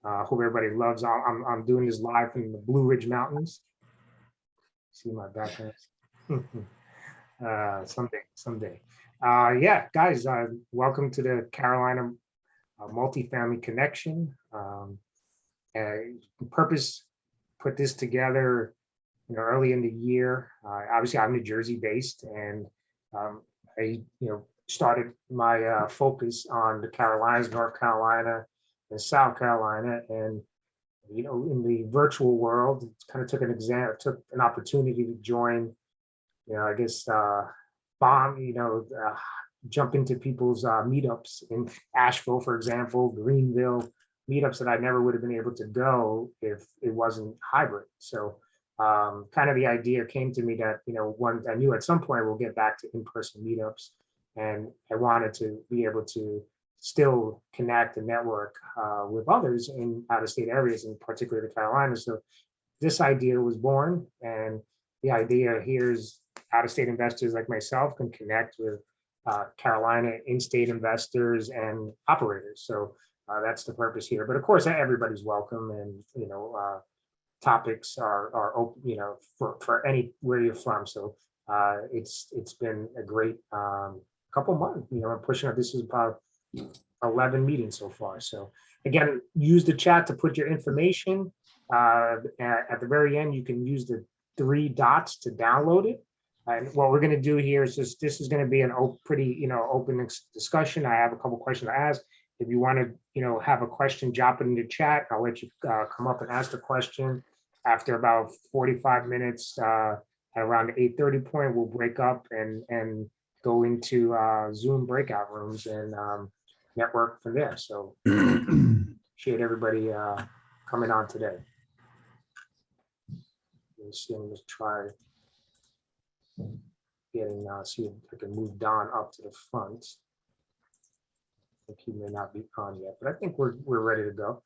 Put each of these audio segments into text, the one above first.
Hope everybody loves. I'm doing this live from the Blue Ridge Mountains. See my background. Someday. Yeah, guys, welcome to the Carolina Multifamily Connection. Purpose put this together, early in the year. Obviously, I'm New Jersey based, and I, started my focus on the Carolinas, North Carolina, and South Carolina, and in the virtual world, it kind of took an opportunity to join, I guess, jump into people's meetups in Asheville, for example, Greenville, meetups that I never would have been able to go if it wasn't hybrid. So kind of the idea came to me that, I knew at some point we'll get back to in-person meetups, and I wanted to be able to still connect and network with others in out-of-state areas, in particular the Carolinas. So this idea was born, and the idea here is out-of-state investors like myself can connect with Carolina in-state investors and operators. So that's the purpose here. But of course, everybody's welcome, and topics are open, for anywhere you're from. So it's been a great couple months. I'm pushing up. This is about 11 meetings so far. So again, use the chat to put your information. At the very end, you can use the 3 dots to download it. And what we're going to do here is this is going to be an pretty, open discussion. I have a couple questions to ask. If you want to, have a question, drop it in the chat. I'll let you come up and ask the question. After about 45 minutes, at around the 8:30 point, we'll break up and go into Zoom breakout rooms and network from there. So appreciate everybody coming on today. Let's see, I'm just try getting, see if I can move Don up to the front. I think he may not be on yet, but I think we're ready to go.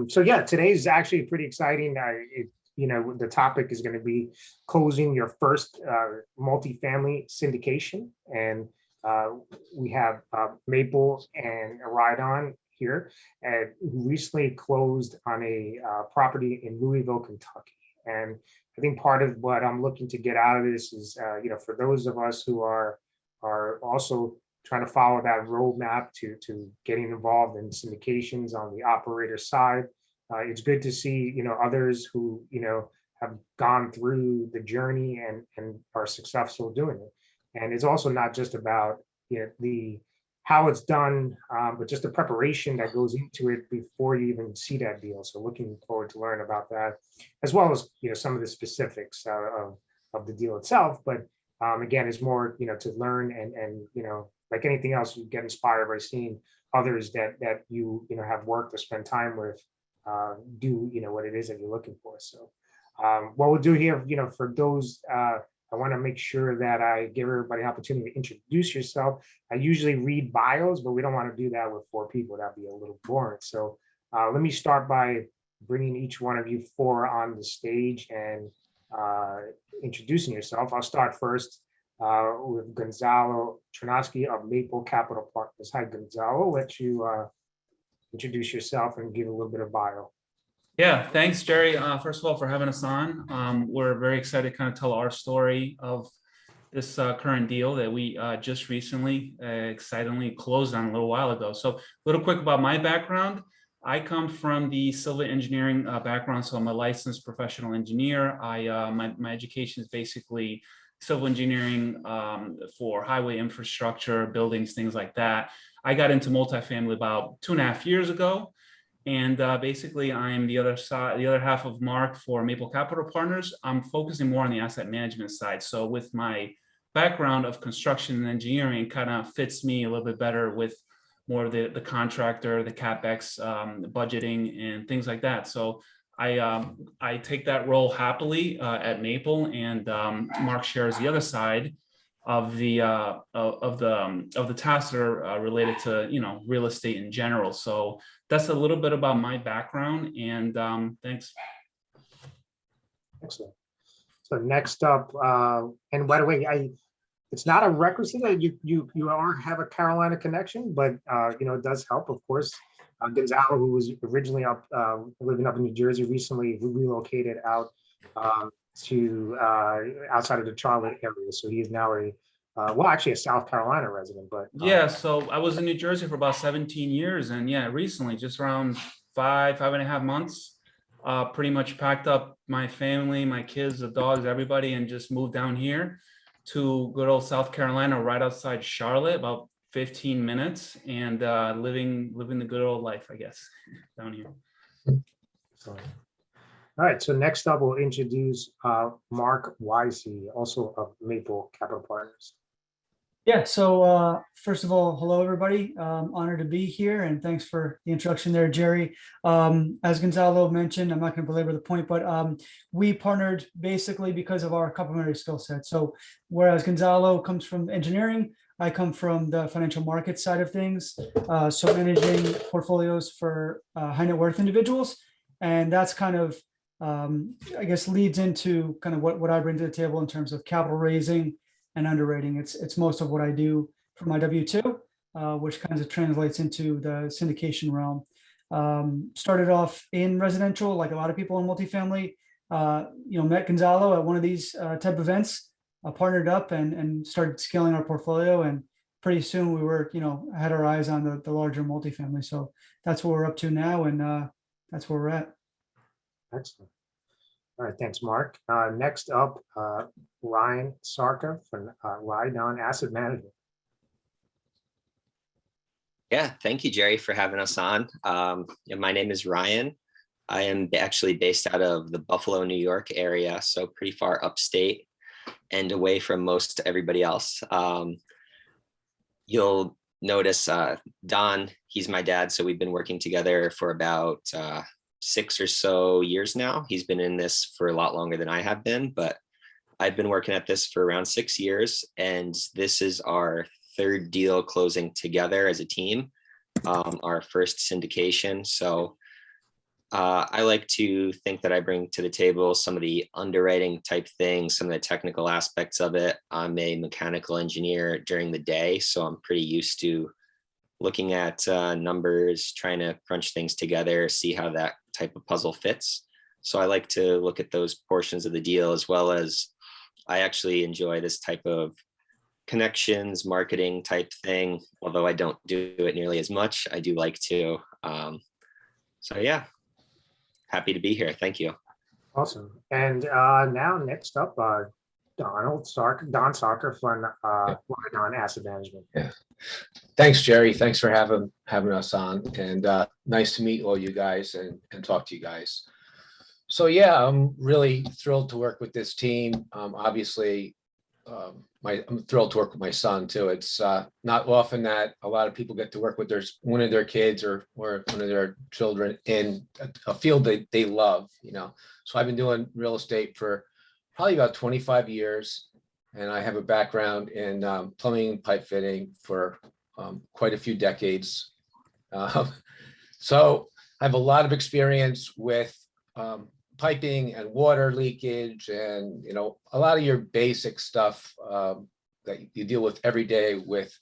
So yeah, today's actually pretty exciting. The topic is going to be closing your first multifamily syndication, and we have Maple and Rydon here, who recently closed on a property in Louisville, Kentucky. And I think part of what I'm looking to get out of this is, for those of us who are also trying to follow that roadmap to getting involved in syndications on the operator side. It's good to see, others who, have gone through the journey and are successful doing it. And it's also not just about, the how it's done, but just the preparation that goes into it before you even see that deal. So looking forward to learn about that, as well as, some of the specifics of the deal itself. But again, it's more, to learn and like anything else, you get inspired by seeing others that you have worked or spent time with do what it is that you're looking for. So what we'll do here, for those, I want to make sure that I give everybody an opportunity to introduce yourself. I usually read bios, but we don't want to do that with 4 people. That'd be a little boring. So let me start by bringing each one of you 4 on the stage and introducing yourself. I'll start first with Gonzalo Chernosky of Maple Capital Partners. Hi, Gonzalo. I'll let you introduce yourself and give a little bit of bio. Yeah, thanks, Jerry. First of all, for having us on. We're very excited to kind of tell our story of this current deal that we just recently excitingly closed on a little while ago. So a little quick about my background. I come from the civil engineering background, so I'm a licensed professional engineer. My education is basically civil engineering for highway infrastructure, buildings, things like that. I got into multifamily about 2.5 years ago. And basically, I'm the other half of Marc for Maple Capital Partners. I'm focusing more on the asset management side. So with my background of construction and engineering, it kind of fits me a little bit better with more of the contractor, the CapEx, budgeting, and things like that. So I take that role happily at Maple, and Marc shares the other side of the tasks that are related to real estate in general. So that's a little bit about my background, and thanks. Excellent. So next up, and by the way, it's not a requisite that you have a Carolina connection, but it does help, of course. Gonzalo, who was originally living up in New Jersey, recently relocated out to outside of the Charlotte area. So he is now actually a South Carolina resident, but Yeah, so I was in New Jersey for about 17 years, and yeah, recently, just around 5.5 months, pretty much packed up my family, my kids, the dogs, everybody, and just moved down here to good old South Carolina, right outside Charlotte, about 15 minutes, and living the good old life, I guess, down here. Excellent. All right, so next up, we'll introduce Marc Weisse, also of Maple Capital Partners. Yeah, so first of all, hello, everybody. Honored to be here, and thanks for the introduction there, Jerry. As Gonzalo mentioned, I'm not going to belabor the point, but we partnered basically because of our complementary skill set. So whereas Gonzalo comes from engineering, I come from the financial market side of things, so managing portfolios for high net worth individuals. And that's kind of, I guess, leads into kind of what I bring to the table in terms of capital raising and underwriting. It's most of what I do for my W-2, which kind of translates into the syndication realm. Started off in residential, like a lot of people in multifamily. Met Gonzalo at one of these type events, partnered up and started scaling our portfolio. And pretty soon we were, had our eyes on the larger multifamily. So that's what we're up to now, and that's where we're at. Excellent. All right, thanks, Marc. Next up, Ryan Sarka from Rydon Asset Management. Yeah, thank you, Jerry, for having us on. My name is Ryan. I am actually based out of the Buffalo, New York area, so pretty far upstate and away from most everybody else. You'll notice Don, he's my dad, so we've been working together for about 6 or so years now. He's been in this for a lot longer than I have been, but I've been working at this for around 6 years, and this is our third deal closing together as a team, our first syndication. So I like to think that I bring to the table some of the underwriting type things, some of the technical aspects of it. I'm a mechanical engineer during the day, so I'm pretty used to looking at numbers, trying to crunch things together, see how that type of puzzle fits. So I like to look at those portions of the deal, as well as I actually enjoy this type of connections, marketing type thing. Although I don't do it nearly as much, I do like to. So yeah, happy to be here. Thank you. Awesome. And now next up, Don Sarka from Rydon Asset Management. Yeah. Thanks, Jerry. Thanks for having us on, and nice to meet all you guys and talk to you guys. So yeah, I'm really thrilled to work with this team. Obviously, I'm thrilled to work with my son too. It's not often that a lot of people get to work with one of their kids or one of their children in a field that they love. So I've been doing real estate for probably about 25 years, and I have a background in plumbing, pipe fitting for quite a few decades. So I have a lot of experience with piping and water leakage and, a lot of your basic stuff that you deal with every day with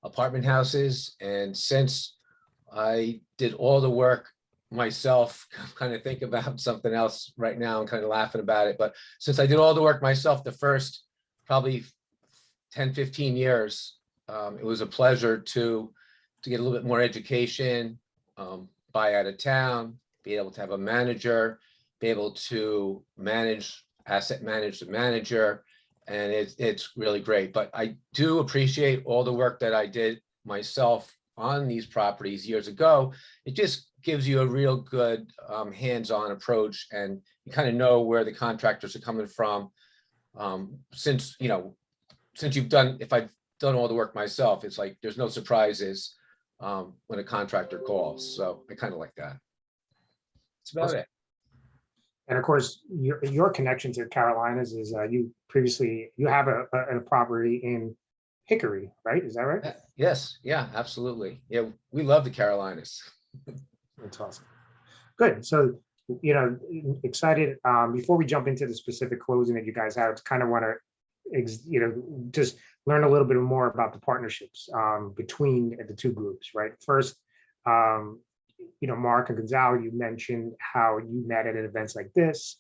apartment houses. And since I did all the work myself, I'm kind of thinking about something else right now and kind of laughing about it. But since I did all the work myself, the first probably 10, 15 years, it was a pleasure to get a little bit more education, buy out of town, be able to have a manager, be able to manage the manager, and it's really great. But I do appreciate all the work that I did myself on these properties years ago. It just gives you a real good hands-on approach, and you kind of know where the contractors are coming from. Since if I've done all the work myself, it's like there's no surprises when a contractor calls. So I kind of like that. That's about it. And of course, your connection to Carolinas is you have a property in Hickory, right? Is that right? Yes. Yeah, absolutely. Yeah, we love the Carolinas. That's awesome. Good. So, excited. Before we jump into the specific closing that you guys have, kind of want to, just learn a little bit more about the partnerships between the two groups, right? First, Marc and Gonzalo, you mentioned how you met at events like this.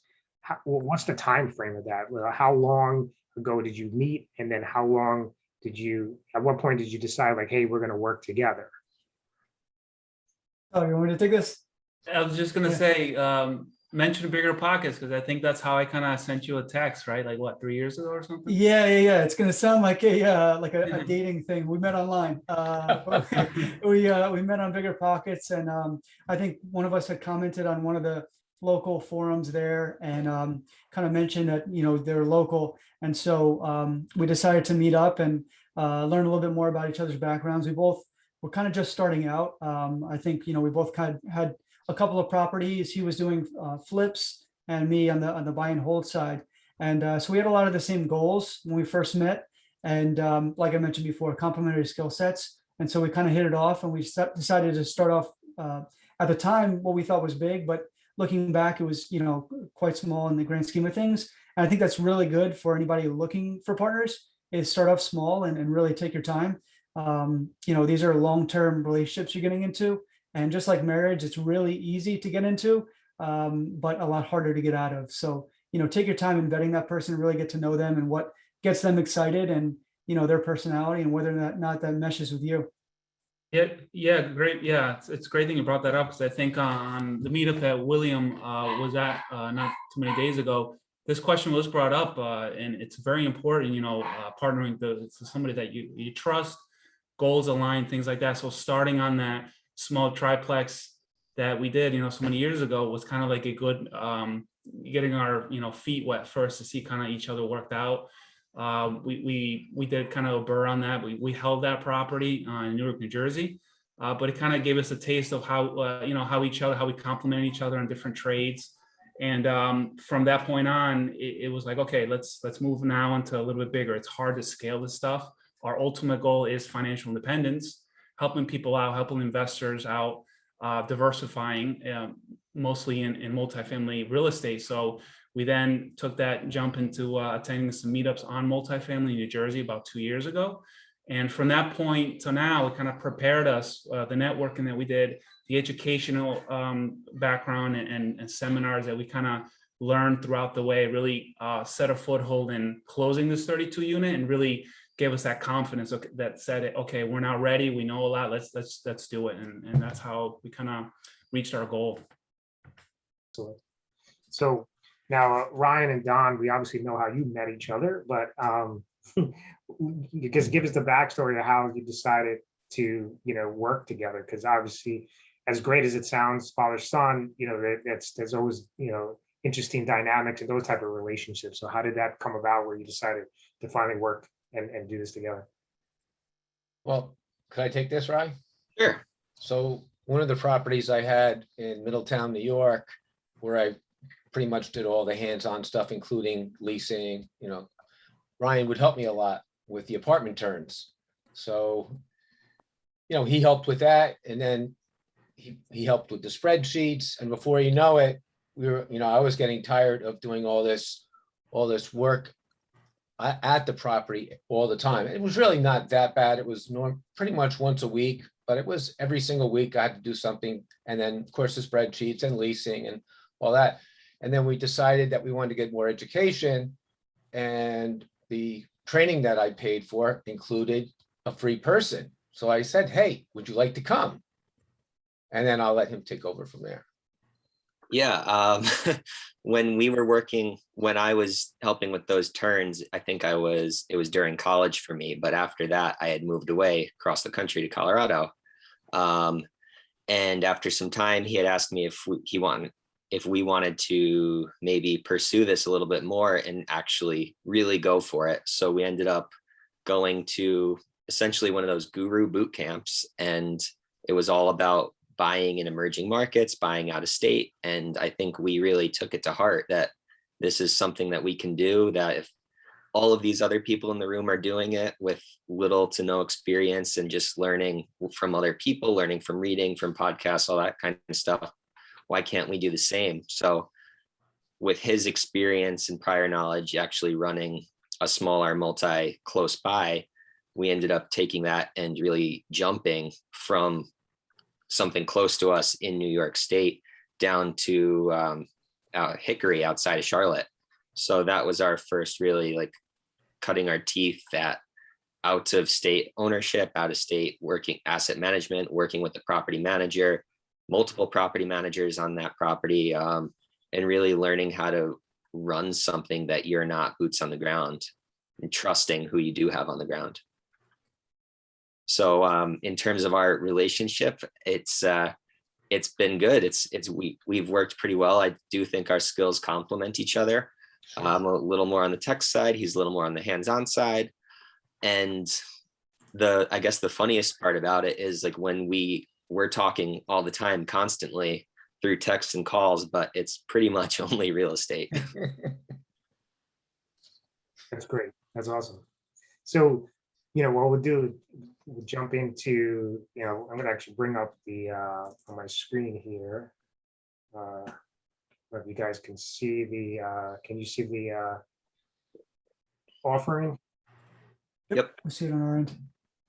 What's the time frame of that? Well, how long ago did you meet? And then how long at what point did you decide like, hey, we're going to work together? Oh, you want me to take this? I was just gonna Yeah. say, mention bigger pockets, because I think that's how I kind of sent you a text, right? Like what, 3 years ago or something? Yeah. It's gonna sound like a dating thing. We met online. We met on Bigger Pockets, and I think one of us had commented on one of the local forums there, and kind of mentioned that they're local, and so we decided to meet up and learn a little bit more about each other's backgrounds. We both were kind of just starting out. I think we both kind of had a couple of properties. He was doing flips, and me on the buy and hold side. And so we had a lot of the same goals when we first met. And like I mentioned before, complementary skill sets. And so we kind of hit it off, and we decided to start off at the time what we thought was big, but looking back, it was quite small in the grand scheme of things. And I think that's really good for anybody looking for partners, is start off small and really take your time. These are long-term relationships you're getting into. And just like marriage, it's really easy to get into, but a lot harder to get out of. So, take your time in vetting that person, really get to know them and what gets them excited, and, their personality, and whether or not that meshes with you. Yeah, great. Yeah, it's a great thing you brought that up, because I think on the meetup that William was at not too many days ago, this question was brought up, and it's very important, partnering with somebody that you trust, goals align, things like that. So starting on that small triplex that we did, so many years ago, was kind of like a good getting our feet wet first to see kind of each other worked out. We did kind of a burr on that. We held that property in Newark, New Jersey, but it kind of gave us a taste of how how we complement each other in different trades. And from that point on, it was like, okay, let's move now into a little bit bigger. It's hard to scale this stuff. Our ultimate goal is financial independence, helping people out, helping investors out, diversifying, mostly in multifamily real estate. So we then took that jump into attending some meetups on multifamily in New Jersey about 2 years ago. And from that point to now, it kind of prepared us, the networking that we did, the educational background and seminars that we kind of learned throughout the way, really set a foothold in closing this 32 unit, and really gave us that confidence that said, okay, we're now ready. We know a lot. Let's do it. And that's how we kind of reached our goal. So now, Ryan and Don, we obviously know how you met each other, but because give us the backstory of how you decided to, work together. Because obviously, as great as it sounds, father-son, there's always, interesting dynamics and those type of relationships. So how did that come about where you decided to finally work and do this together? Well, could I take this, Ryan? Sure. So one of the properties I had in Middletown, New York, where I pretty much did all the hands-on stuff, including leasing, Ryan would help me a lot with the apartment turns. So, he helped with that. And then he helped with the spreadsheets. And before you know it, I was getting tired of doing all this work at the property all the time. It was really not that bad. It was pretty much once a week, but it was every single week I had to do something. And then of course the spreadsheets and leasing and all that. And then we decided that we wanted to get more education, and the training that I paid for included a free person. So I said, hey, would you like to come? And then I'll let him take over from there. Yeah. When I was helping with those turns, I think it was during college for me, but after that I had moved away across the country to Colorado. And after some time, he had asked me if we wanted to maybe pursue this a little bit more and actually really go for it. So we ended up going to essentially one of those guru boot camps, and it was all about buying in emerging markets, buying out of state. And I think we really took it to heart that this is something that we can do, that if all of these other people in the room are doing it with little to no experience and just learning from other people, learning from reading, from podcasts, all that kind of stuff, why can't we do the same? So with his experience and prior knowledge, actually running a smaller multi close by, we ended up taking that and really jumping from something close to us in New York State down to Hickory outside of Charlotte. So that was our first really like cutting our teeth at out of state ownership, out of state working asset management, working with the property manager, multiple property managers on that property, and really learning how to run something that you're not boots on the ground and trusting who you do have on the ground. So in terms of our relationship, it's been good. We've worked pretty well. I do think our skills complement each other. I'm a little more on the tech side. He's a little more on the hands-on side. And I guess the funniest part about it is like when we're talking all the time, constantly through texts and calls, but it's pretty much only real estate. That's great. That's awesome. So, what we'll do, we'll jump into, I'm going to actually bring up the, on my screen here. If you guys can see can you see the offering? Yep. We see it on our end.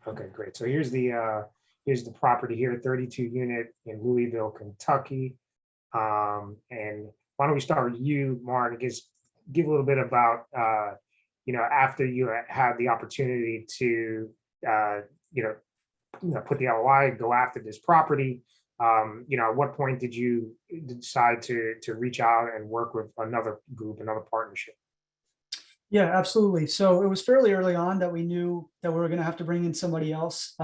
Okay, great. So here's the property here, 32 unit in Louisville, Kentucky. And why don't we start with you, Marc, give a little bit about, after you had the opportunity to, put the LOI, go after this property. At what point did you decide to reach out and work with another group, another partnership? Yeah, absolutely. So it was fairly early on that we knew that we were going to have to bring in somebody else.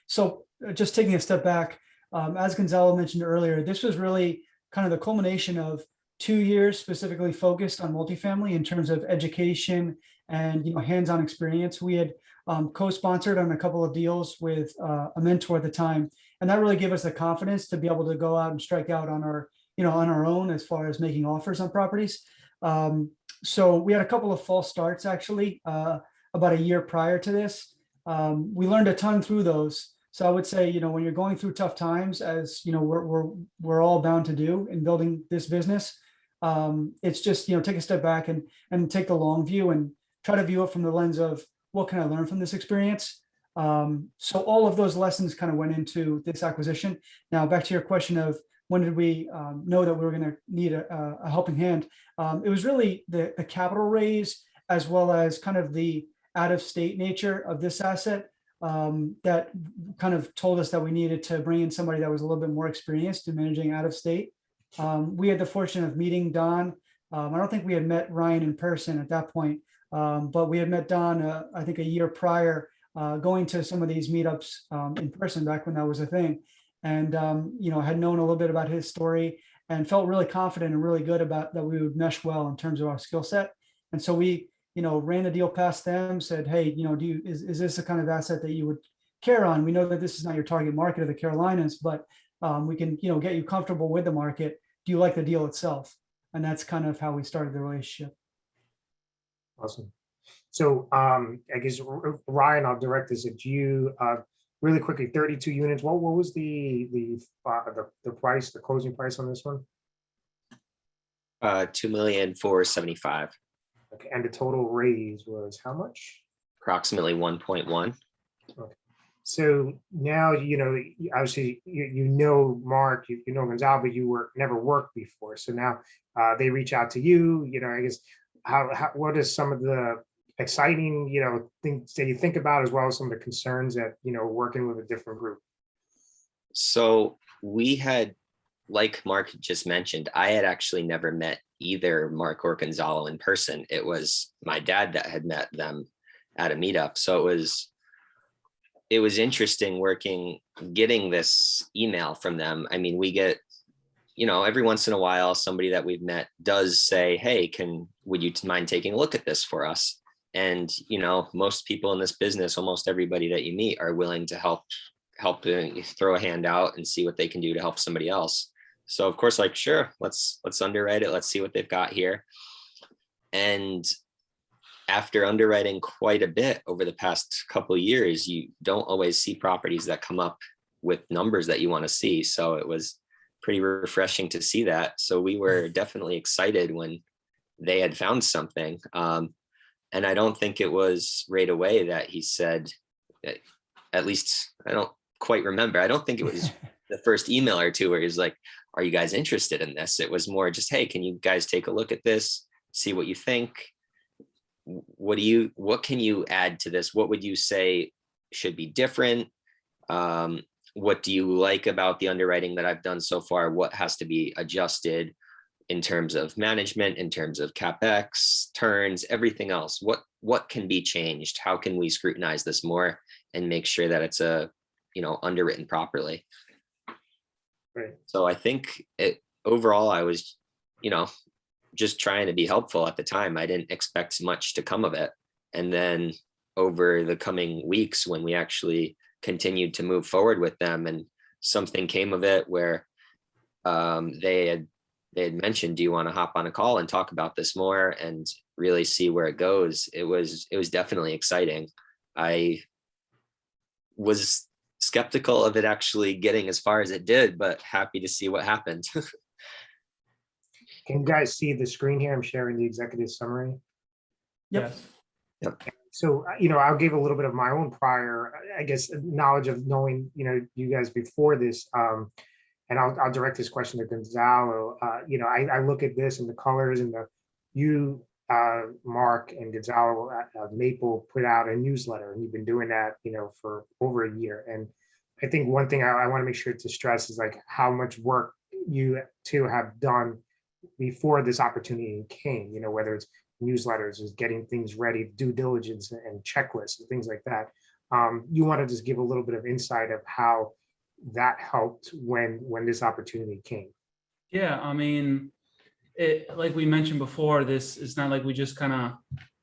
So just taking a step back, as Gonzalo mentioned earlier, this was really kind of the culmination of 2 years specifically focused on multifamily in terms of education and hands-on experience. We had co-sponsored on a couple of deals with a mentor at the time, and that really gave us the confidence to be able to go out and strike out on our own as far as making offers on properties. So we had a couple of false starts actually about a year prior to this. We learned a ton through those. So I would say, when you're going through tough times, as we're all bound to do in building this business, it's just take a step back and take the long view and try to view it from the lens of what can I learn from this experience. So all of those lessons kind of went into this acquisition. Now back to your question of when did we know that we were going to need a helping hand? It was really the capital raise as well as kind of the out-of-state nature of this asset that kind of told us that we needed to bring in somebody that was a little bit more experienced in managing out-of-state. We had the fortune of meeting Don. I don't think we had met Ryan in person at that point, but we had met Don, I think a year prior, going to some of these meetups in person back when that was a thing. And, had known a little bit about his story and felt really confident and really good about that we would mesh well in terms of our skill set. And so we, ran the deal past them, said, hey, is this the kind of asset that you would care on? We know that this is not your target market of the Carolinas, but we can, get you comfortable with the market. Do you like the deal itself? And that's kind of how we started the relationship. Awesome. So I guess, Ryan, I'll direct this at you. Really quickly, 32 units. What was the price, the closing price on this one? $2,475,000. Okay, and the total raise was how much? Approximately 1.1. Okay. So now obviously Marc, Gonzalo, but you never worked before. So now they reach out to you. I guess what is some of the exciting things that you think about, as well as some of the concerns that working with a different group? So we had, like Marc just mentioned, I had actually never met either Marc or Gonzalo in person. It was my dad that had met them at a meetup. So it was interesting getting this email from them. I mean, we get, every once in a while, somebody that we've met does say, hey, would you mind taking a look at this for us? And, most people in this business, almost everybody that you meet are willing to help throw a hand out and see what they can do to help somebody else. So of course, like, sure, let's underwrite it. Let's see what they've got here. And after underwriting quite a bit over the past couple of years, you don't always see properties that come up with numbers that you want to see. So it was pretty refreshing to see that. So we were definitely excited when they had found something. And I don't think it was right away that he said, at least I don't quite remember. I don't think it was the first email or two where he's like, are you guys interested in this? It was more just, hey, can you guys take a look at this, see what you think? What can you add to this? What would you say should be different? What do you like about the underwriting that I've done so far? What has to be adjusted in terms of management, in terms of CapEx, turns, everything else? What can be changed? How can we scrutinize this more and make sure that it's underwritten properly? Right. So I think overall, I was, just trying to be helpful at the time. I didn't expect much to come of it. And then over the coming weeks, when we actually continued to move forward with them, and something came of it where they had mentioned, do you want to hop on a call and talk about this more and really see where it goes? It was definitely exciting. I was skeptical of it actually getting as far as it did, but happy to see what happened. Can you guys see the screen here? I'm sharing the executive summary. Yep. Yes. So, I'll give a little bit of my own prior, I guess, knowledge of knowing, you guys before this. And I'll direct this question to Gonzalo. I look at this and the colors and Marc and Gonzalo Maple put out a newsletter, and you've been doing that, for over a year. And I think one thing I want to make sure to stress is like how much work you two have done before this opportunity came, whether it's newsletters, is getting things ready, due diligence and checklists and things like that. You want to just give a little bit of insight of how that helped when this opportunity came. Yeah, I mean, like we mentioned before, this is not like we just kind of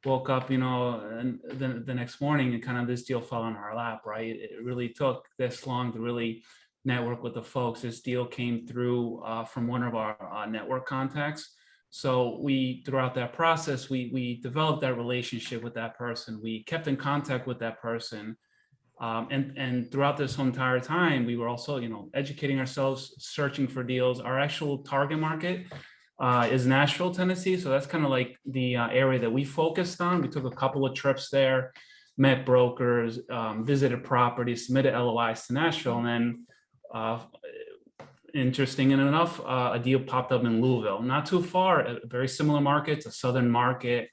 woke up, and the next morning and kind of this deal fell on our lap, right? It really took this long to really network with the folks. This deal came through from one of our network contacts. So throughout that process, we developed that relationship with that person. We kept in contact with that person. And throughout this whole entire time, we were also, educating ourselves, searching for deals. Our actual target market is Nashville, Tennessee. So that's kind of like the area that we focused on. We took a couple of trips there, met brokers, visited properties, submitted LOIs to Nashville. And then interesting enough, a deal popped up in Louisville, not too far, a very similar market, it's a southern market,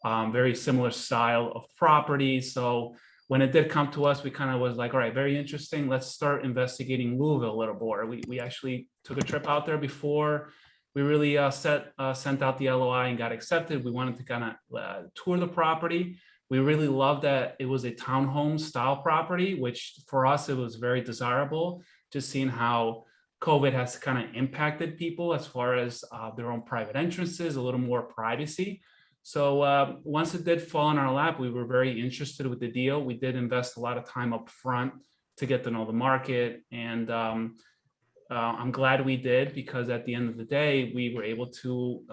very similar style of property. So when it did come to us, we kind of was like, all right, very interesting. Let's start investigating Louisville a little more. We actually took a trip out there before we really sent out the LOI and got accepted. We wanted to kind of tour the property. We really loved that it was a townhome style property, which for us, it was very desirable, just seeing how COVID has kind of impacted people as far as their own private entrances, a little more privacy. So once it did fall in our lap, we were very interested with the deal. We did invest a lot of time up front to get to know the market. And I'm glad we did, because at the end of the day, we were able to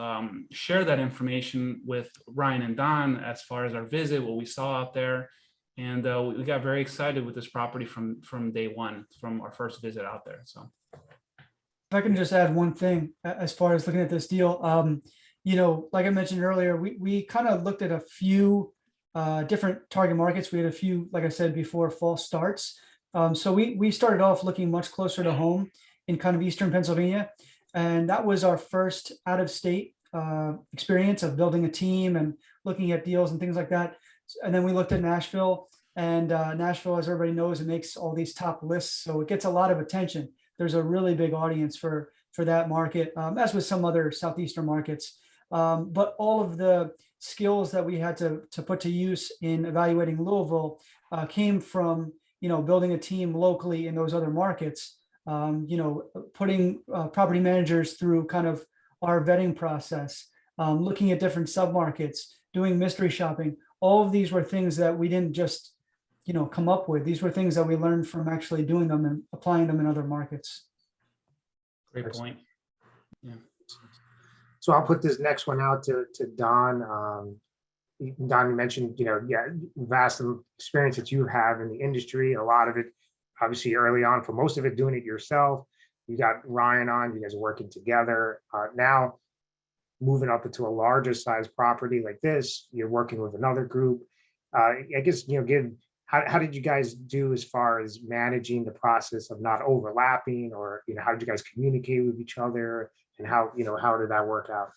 share that information with Ryan and Don as far as our visit, what we saw out there. And we got very excited with this property from day one, from our first visit out there. So If I can just add one thing as far as looking at this deal, like I mentioned earlier, we kind of looked at a few different target markets. We had a few, like I said before, false starts. So we started off looking much closer to home in kind of Eastern Pennsylvania. And that was our first out of state experience of building a team and looking at deals and things like that. And then we looked at Nashville, and Nashville, as everybody knows, it makes all these top lists. So it gets a lot of attention. There's a really big audience for that market, as with some other Southeastern markets. But all of the skills that we had to put to use in evaluating Louisville came from, building a team locally in those other markets, putting property managers through kind of our vetting process, looking at different submarkets, doing mystery shopping. All of these were things that we didn't just, come up with. These were things that we learned from actually doing them and applying them in other markets. great point. Yeah. So I'll put this next one out to Don. Don, you mentioned, vast experience that you have in the industry. A lot of it, obviously, early on, for most of it, doing it yourself. You got Ryan on. You guys are working together. Now, moving up into a larger size property like this, you're working with another group. I guess, how did you guys do as far as managing the process of not overlapping, or, how did you guys communicate with each other, and how did that work out?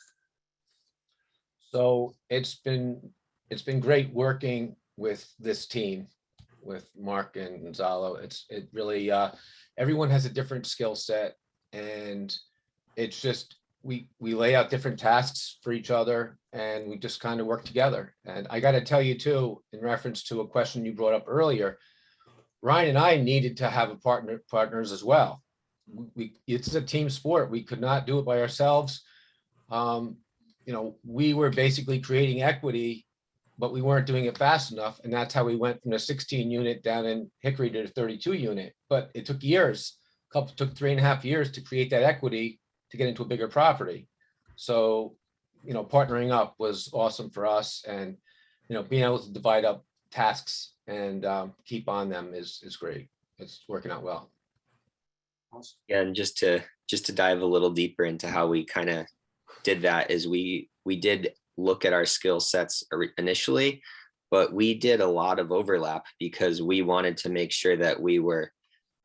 So it's been great working with this team, with Marc and Gonzalo. It really everyone has a different skill set, and it's just we lay out different tasks for each other, and we just kind of work together. And I got to tell you too, in reference to a question you brought up earlier, Ryan and I needed to have partners as well. It's a team sport. We could not do it by ourselves. We were basically creating equity, but we weren't doing it fast enough. And that's how we went from a 16 unit down in Hickory to a 32 unit. But it took years, took 3.5 years to create that equity to get into a bigger property. So, partnering up was awesome for us, and, being able to divide up tasks and keep on them is great. It's working out well. Awesome. Yeah, and just to dive a little deeper into how we kind of did that is we did look at our skill sets initially, but we did a lot of overlap because we wanted to make sure that we were,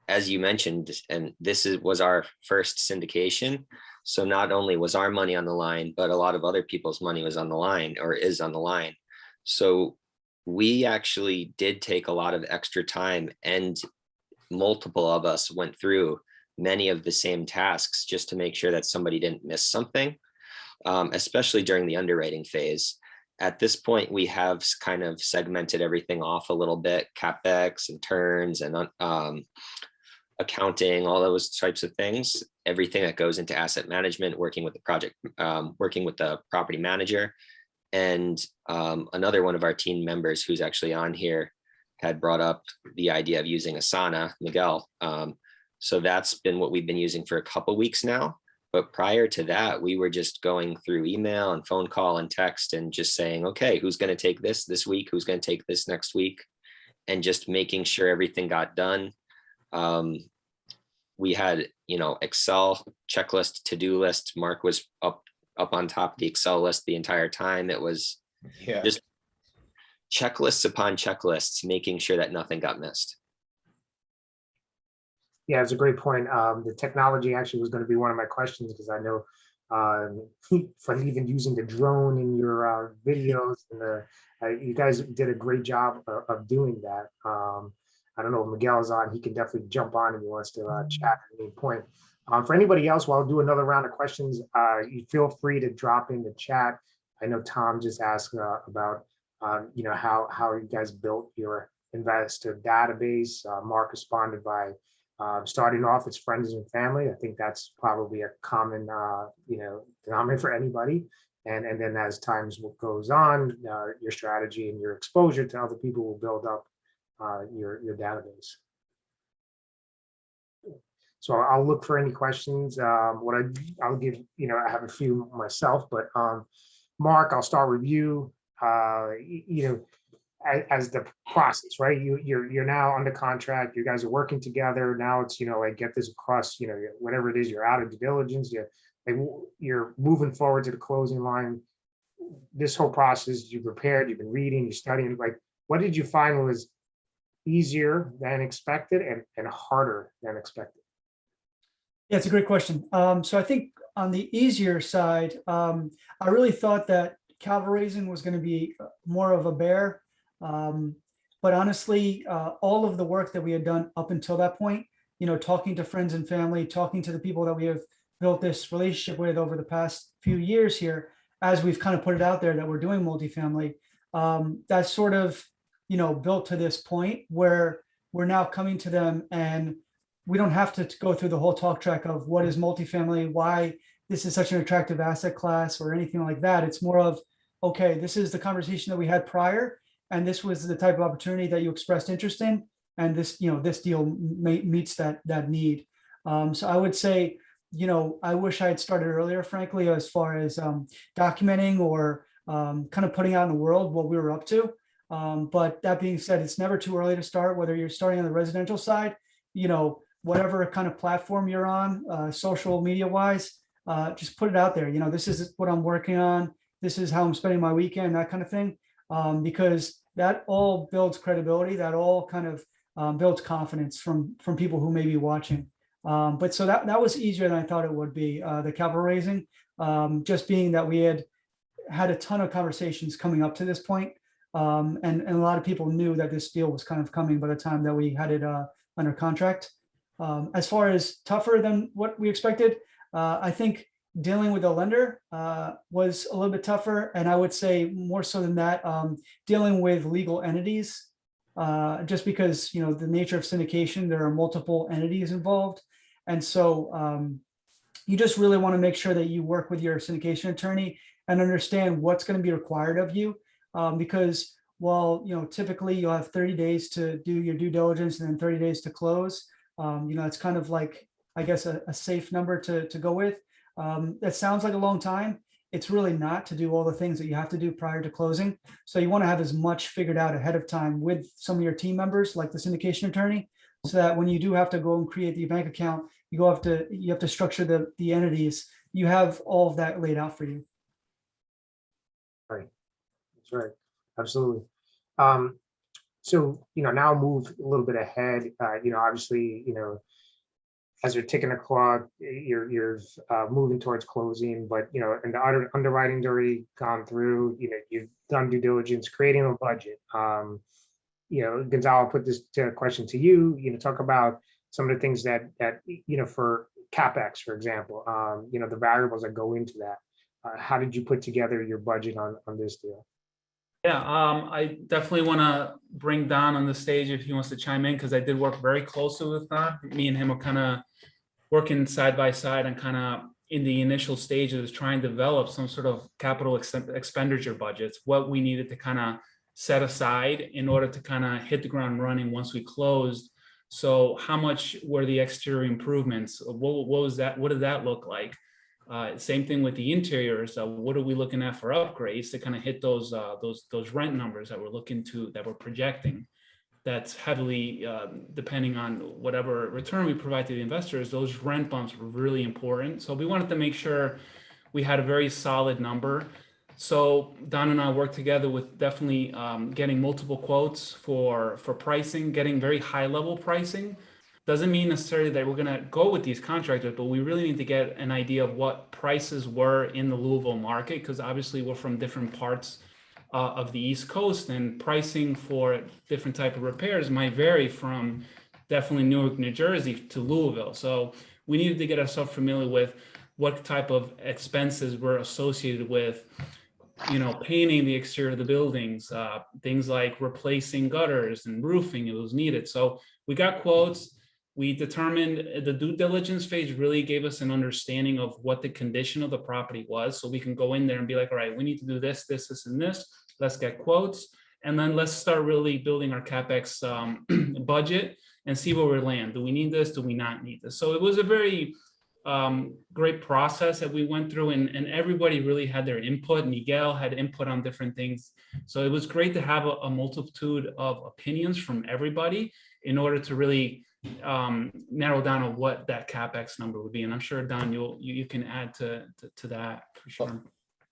as you mentioned, and was our first syndication. So not only was our money on the line, but a lot of other people's money was on the line, or is on the line. So we actually did take a lot of extra time, and multiple of us went through many of the same tasks just to make sure that somebody didn't miss something, especially during the underwriting phase. At this point, we have kind of segmented everything off a little bit, CapEx and turns and accounting, all those types of things, everything that goes into asset management, working with the project, working with the property manager. And another one of our team members who's actually on here had brought up the idea of using Asana, Miguel. So that's been what we've been using for a couple weeks now. But prior to that, we were just going through email and phone call and text and just saying, okay, who's going to take this week? Who's going to take this next week? And just making sure everything got done. We had, Excel checklist, to-do list. Marc was up on top of the Excel list the entire time. It was just checklists upon checklists, making sure that nothing got missed. Yeah, it's a great point. The technology actually was going to be one of my questions, because I know from even using the drone in your videos, and you guys did a great job of doing that. I don't know if Miguel's on, he can definitely jump on if he wants to chat at any point. For anybody else, while I'll do another round of questions, you feel free to drop in the chat. I know Tom just asked about how you guys built your investor database. Marc responded by starting off as friends and family. I think that's probably a common denominator for anybody. And then as time goes on, your strategy and your exposure to other people will build up your database. So I'll look for any questions. I'll give, I have a few myself, but Marc, I'll start with you. As the process, right? You're now under contract. You guys are working together. Now it's, get this across, whatever it is, you're out of due diligence. You're moving forward to the closing line. This whole process, you've prepared, you've been reading, you're studying. Like, what did you find was easier than expected and harder than expected? Yeah, it's a great question. So I think on the easier side, I really thought that capital raising was going to be more of a bear. But honestly, all of the work that we had done up until that point, talking to friends and family, talking to the people that we have built this relationship with over the past few years here, as we've kind of put it out there that we're doing multifamily, that's sort of, built to this point where we're now coming to them, and we don't have to go through the whole talk track of what is multifamily, why this is such an attractive asset class or anything like that. It's more of, okay, this is the conversation that we had prior, and this was the type of opportunity that you expressed interest in, and this, this deal meets that need. So I would say, I wish I had started earlier, frankly, as far as documenting or kind of putting out in the world what we were up to. But that being said, it's never too early to start, whether you're starting on the residential side, whatever kind of platform you're on, social media wise, just put it out there. This is what I'm working on. This is how I'm spending my weekend, that kind of thing. Because that all builds credibility. That all kind of builds confidence from people who may be watching. But so that was easier than I thought it would be. The capital raising, just being that we had a ton of conversations coming up to this point, and a lot of people knew that this deal was kind of coming by the time that we had it under contract. As far as tougher than what we expected, I think dealing with a lender was a little bit tougher, and I would say more so than that, dealing with legal entities, just because the nature of syndication, there are multiple entities involved, and so you just really want to make sure that you work with your syndication attorney and understand what's going to be required of you, because while typically you'll have 30 days to do your due diligence and then 30 days to close, it's kind of like, I guess, a safe number to go with. That sounds like a long time. It's really not, to do all the things that you have to do prior to closing. So you want to have as much figured out ahead of time with some of your team members, like the syndication attorney, so that when you do have to go and create the bank account, you have to structure the entities. You have all of that laid out for you. Right. That's right. Absolutely. So, now move a little bit ahead, obviously, as you're ticking the clock, you're moving towards closing, but, and the underwriting's already gone through, you've done due diligence, creating a budget. Gonzalo, put this question to you, talk about some of the things that for CapEx, for example, the variables that go into that. How did you put together your budget on this deal? Yeah, I definitely want to bring Don on the stage if he wants to chime in, because I did work very closely with Don. Me and him are kind of working side by side and kind of in the initial stages trying to develop some sort of capital expenditure budgets, what we needed to kind of set aside in order to kind of hit the ground running once we closed. So how much were the exterior improvements? What was that? What did that look like? Same thing with the interiors. What are we looking at for upgrades to kind of hit those rent numbers that we're projecting? That's heavily depending on whatever return we provide to the investors. Those rent bumps were really important. So we wanted to make sure we had a very solid number. So Don and I worked together with definitely getting multiple quotes for pricing, getting very high level pricing. Doesn't mean necessarily that we're going to go with these contractors, but we really need to get an idea of what prices were in the Louisville market, because obviously we're from different parts of the East Coast, and pricing for different type of repairs might vary from definitely Newark, New Jersey to Louisville. So we needed to get ourselves familiar with what type of expenses were associated with, painting the exterior of the buildings, things like replacing gutters and roofing if it was needed. So we got quotes. We determined the due diligence phase really gave us an understanding of what the condition of the property was. So we can go in there and be like, all right, we need to do this, this, this, and this. Let's get quotes. And then let's start really building our CapEx budget and see where we land. Do we need this? Do we not need this? So it was a very great process that we went through, and everybody really had their input. Miguel had input on different things. So it was great to have a multitude of opinions from everybody in order to really narrow down on what that CapEx number would be. And I'm sure, Don, you can add to that for sure.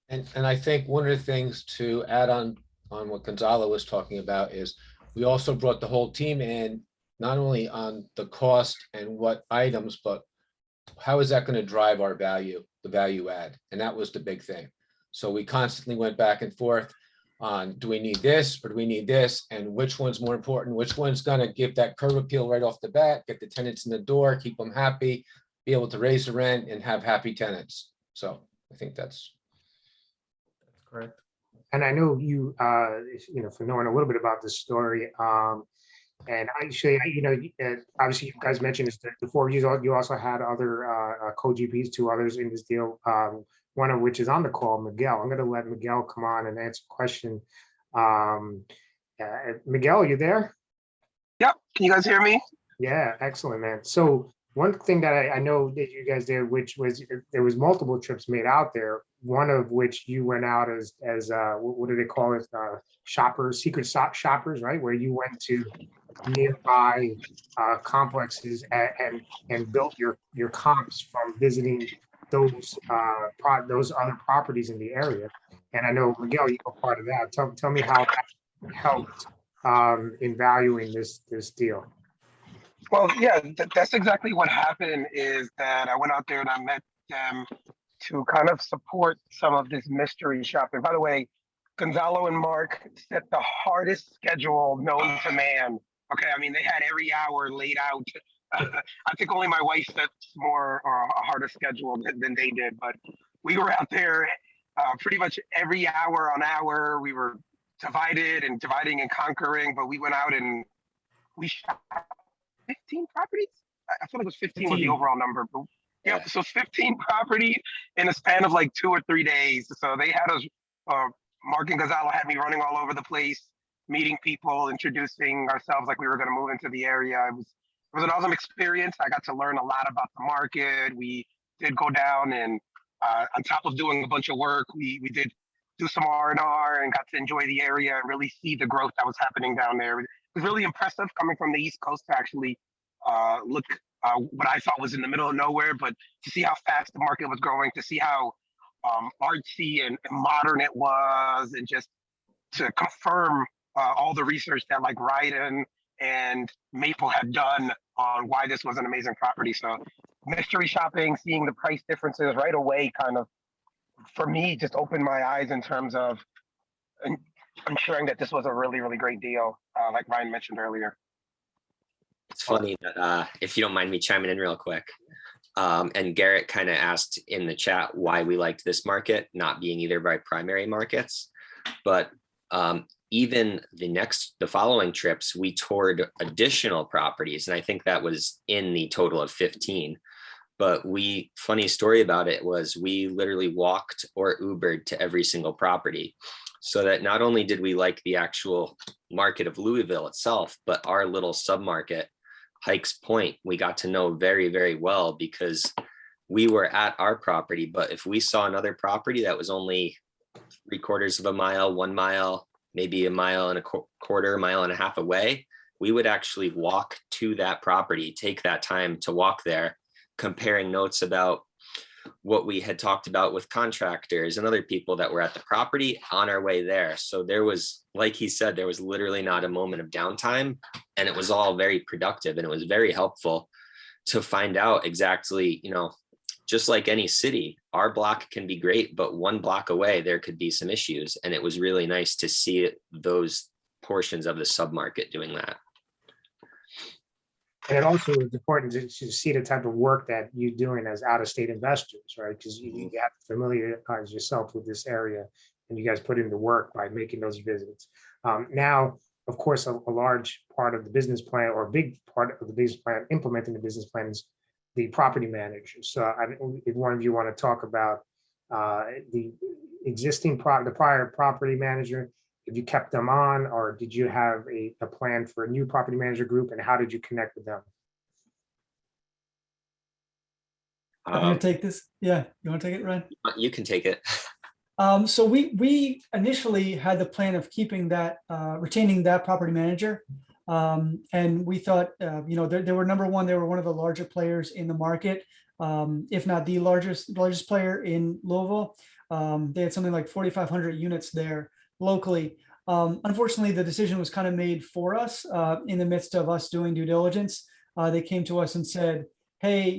And I think one of the things to add on what Gonzalo was talking about is we also brought the whole team in, not only on the cost and what items, but how is that going to drive our value, the value add? And that was the big thing. So we constantly went back and forth on, do we need this or do we need this? And which one's more important? Which one's going to give that curb appeal right off the bat, get the tenants in the door, keep them happy, be able to raise the rent and have happy tenants. So I think that's correct. And I know you, for knowing a little bit about this story, and actually, obviously you guys mentioned this before. You also had other co-GPs, two others in this deal, one of which is on the call, Miguel. I'm going to let Miguel come on and answer a question. Miguel, are you there? Yep. Can you guys hear me? Yeah, excellent, man. So one thing that I know that you guys did, which was there was multiple trips made out there. One of which you went out as what do they call it? Shoppers, secret shoppers, right? Where you went to nearby complexes and built your comps from visiting those other properties in the area. And I know, Miguel, you were part of that. Tell me how helped in valuing this deal? Well, yeah, that's exactly what happened is that I went out there and I met them to kind of support some of this mystery shopping. By the way, Gonzalo and Marc set the hardest schedule known to man. Okay, I mean, they had every hour laid out. I think only my wife sets more or a harder schedule than they did, but we were out there pretty much every hour on hour. We were dividing and conquering, but we went out and we shot 15 properties. I feel like it was 15 was the overall number, but yeah, so 15 properties in a span of like 2 or 3 days. So they had us, Marc and Gonzalo had me running all over the place, meeting people, introducing ourselves like we were going to move into the area. It was an awesome experience. I got to learn a lot about the market. We did go down and on top of doing a bunch of work, we did do some R&R and got to enjoy the area and really see the growth that was happening down there. It was really impressive coming from the East Coast to actually look what I thought was in the middle of nowhere, but to see how fast the market was growing, to see how artsy and modern it was, and just to confirm all the research that like Rydon and Maple had done on why this was an amazing property. So mystery shopping, seeing the price differences right away kind of, for me, just opened my eyes in terms of ensuring that this was a really, really great deal, like Ryan mentioned earlier. It's funny that if you don't mind me chiming in real quick, and Garrett kind of asked in the chat why we liked this market, not being either of our primary markets, but even the following trips, we toured additional properties. And I think that was in the total of 15. But funny story about it was we literally walked or Ubered to every single property. So that not only did we like the actual market of Louisville itself, but our little submarket, Hikes Point, we got to know very, very well because we were at our property. But if we saw another property that was only 3/4 of a mile, 1 mile, maybe a mile and a quarter, mile and a half away, we would actually walk to that property, take that time to walk there, comparing notes about what we had talked about with contractors and other people that were at the property on our way there. So there was, like he said, there was literally not a moment of downtime, and it was all very productive, and it was very helpful to find out exactly, just like any city, our block can be great, but 1 block away, there could be some issues. And it was really nice to see those portions of the submarket doing that. And it also is important to see the type of work that you're doing as out-of-state investors, right? Because you have to familiarize yourself with this area, and you guys put in the work by making those visits. Now, of course, a large part of the business plan, or a big part of the business plan, implementing the business plan, is the property manager. So if one of you want to talk about the prior property manager, if you kept them on, or did you have a plan for a new property manager group, and how did you connect with them? I'm gonna take this. Yeah, you want to take it, Ryan? You can take it. So we initially had the plan of keeping that, retaining that property manager. And we thought, they were number one, they were one of the larger players in the market, if not the largest player in Louisville. They had something like 4,500 units there locally. Unfortunately, the decision was kind of made for us in the midst of us doing due diligence. They came to us and said, hey,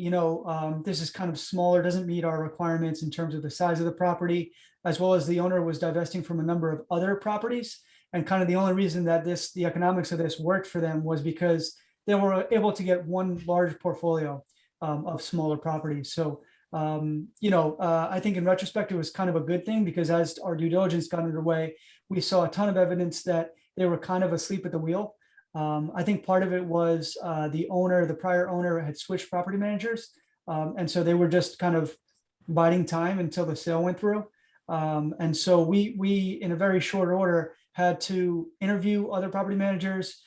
this is kind of smaller, doesn't meet our requirements in terms of the size of the property, as well as the owner was divesting from a number of other properties. And kind of the only reason that the economics of this worked for them was because they were able to get one large portfolio of smaller properties. So, I think in retrospect, it was kind of a good thing, because as our due diligence got underway, we saw a ton of evidence that they were kind of asleep at the wheel. I think part of it was the prior owner had switched property managers. And so they were just kind of biding time until the sale went through. And so we in a very short order had to interview other property managers,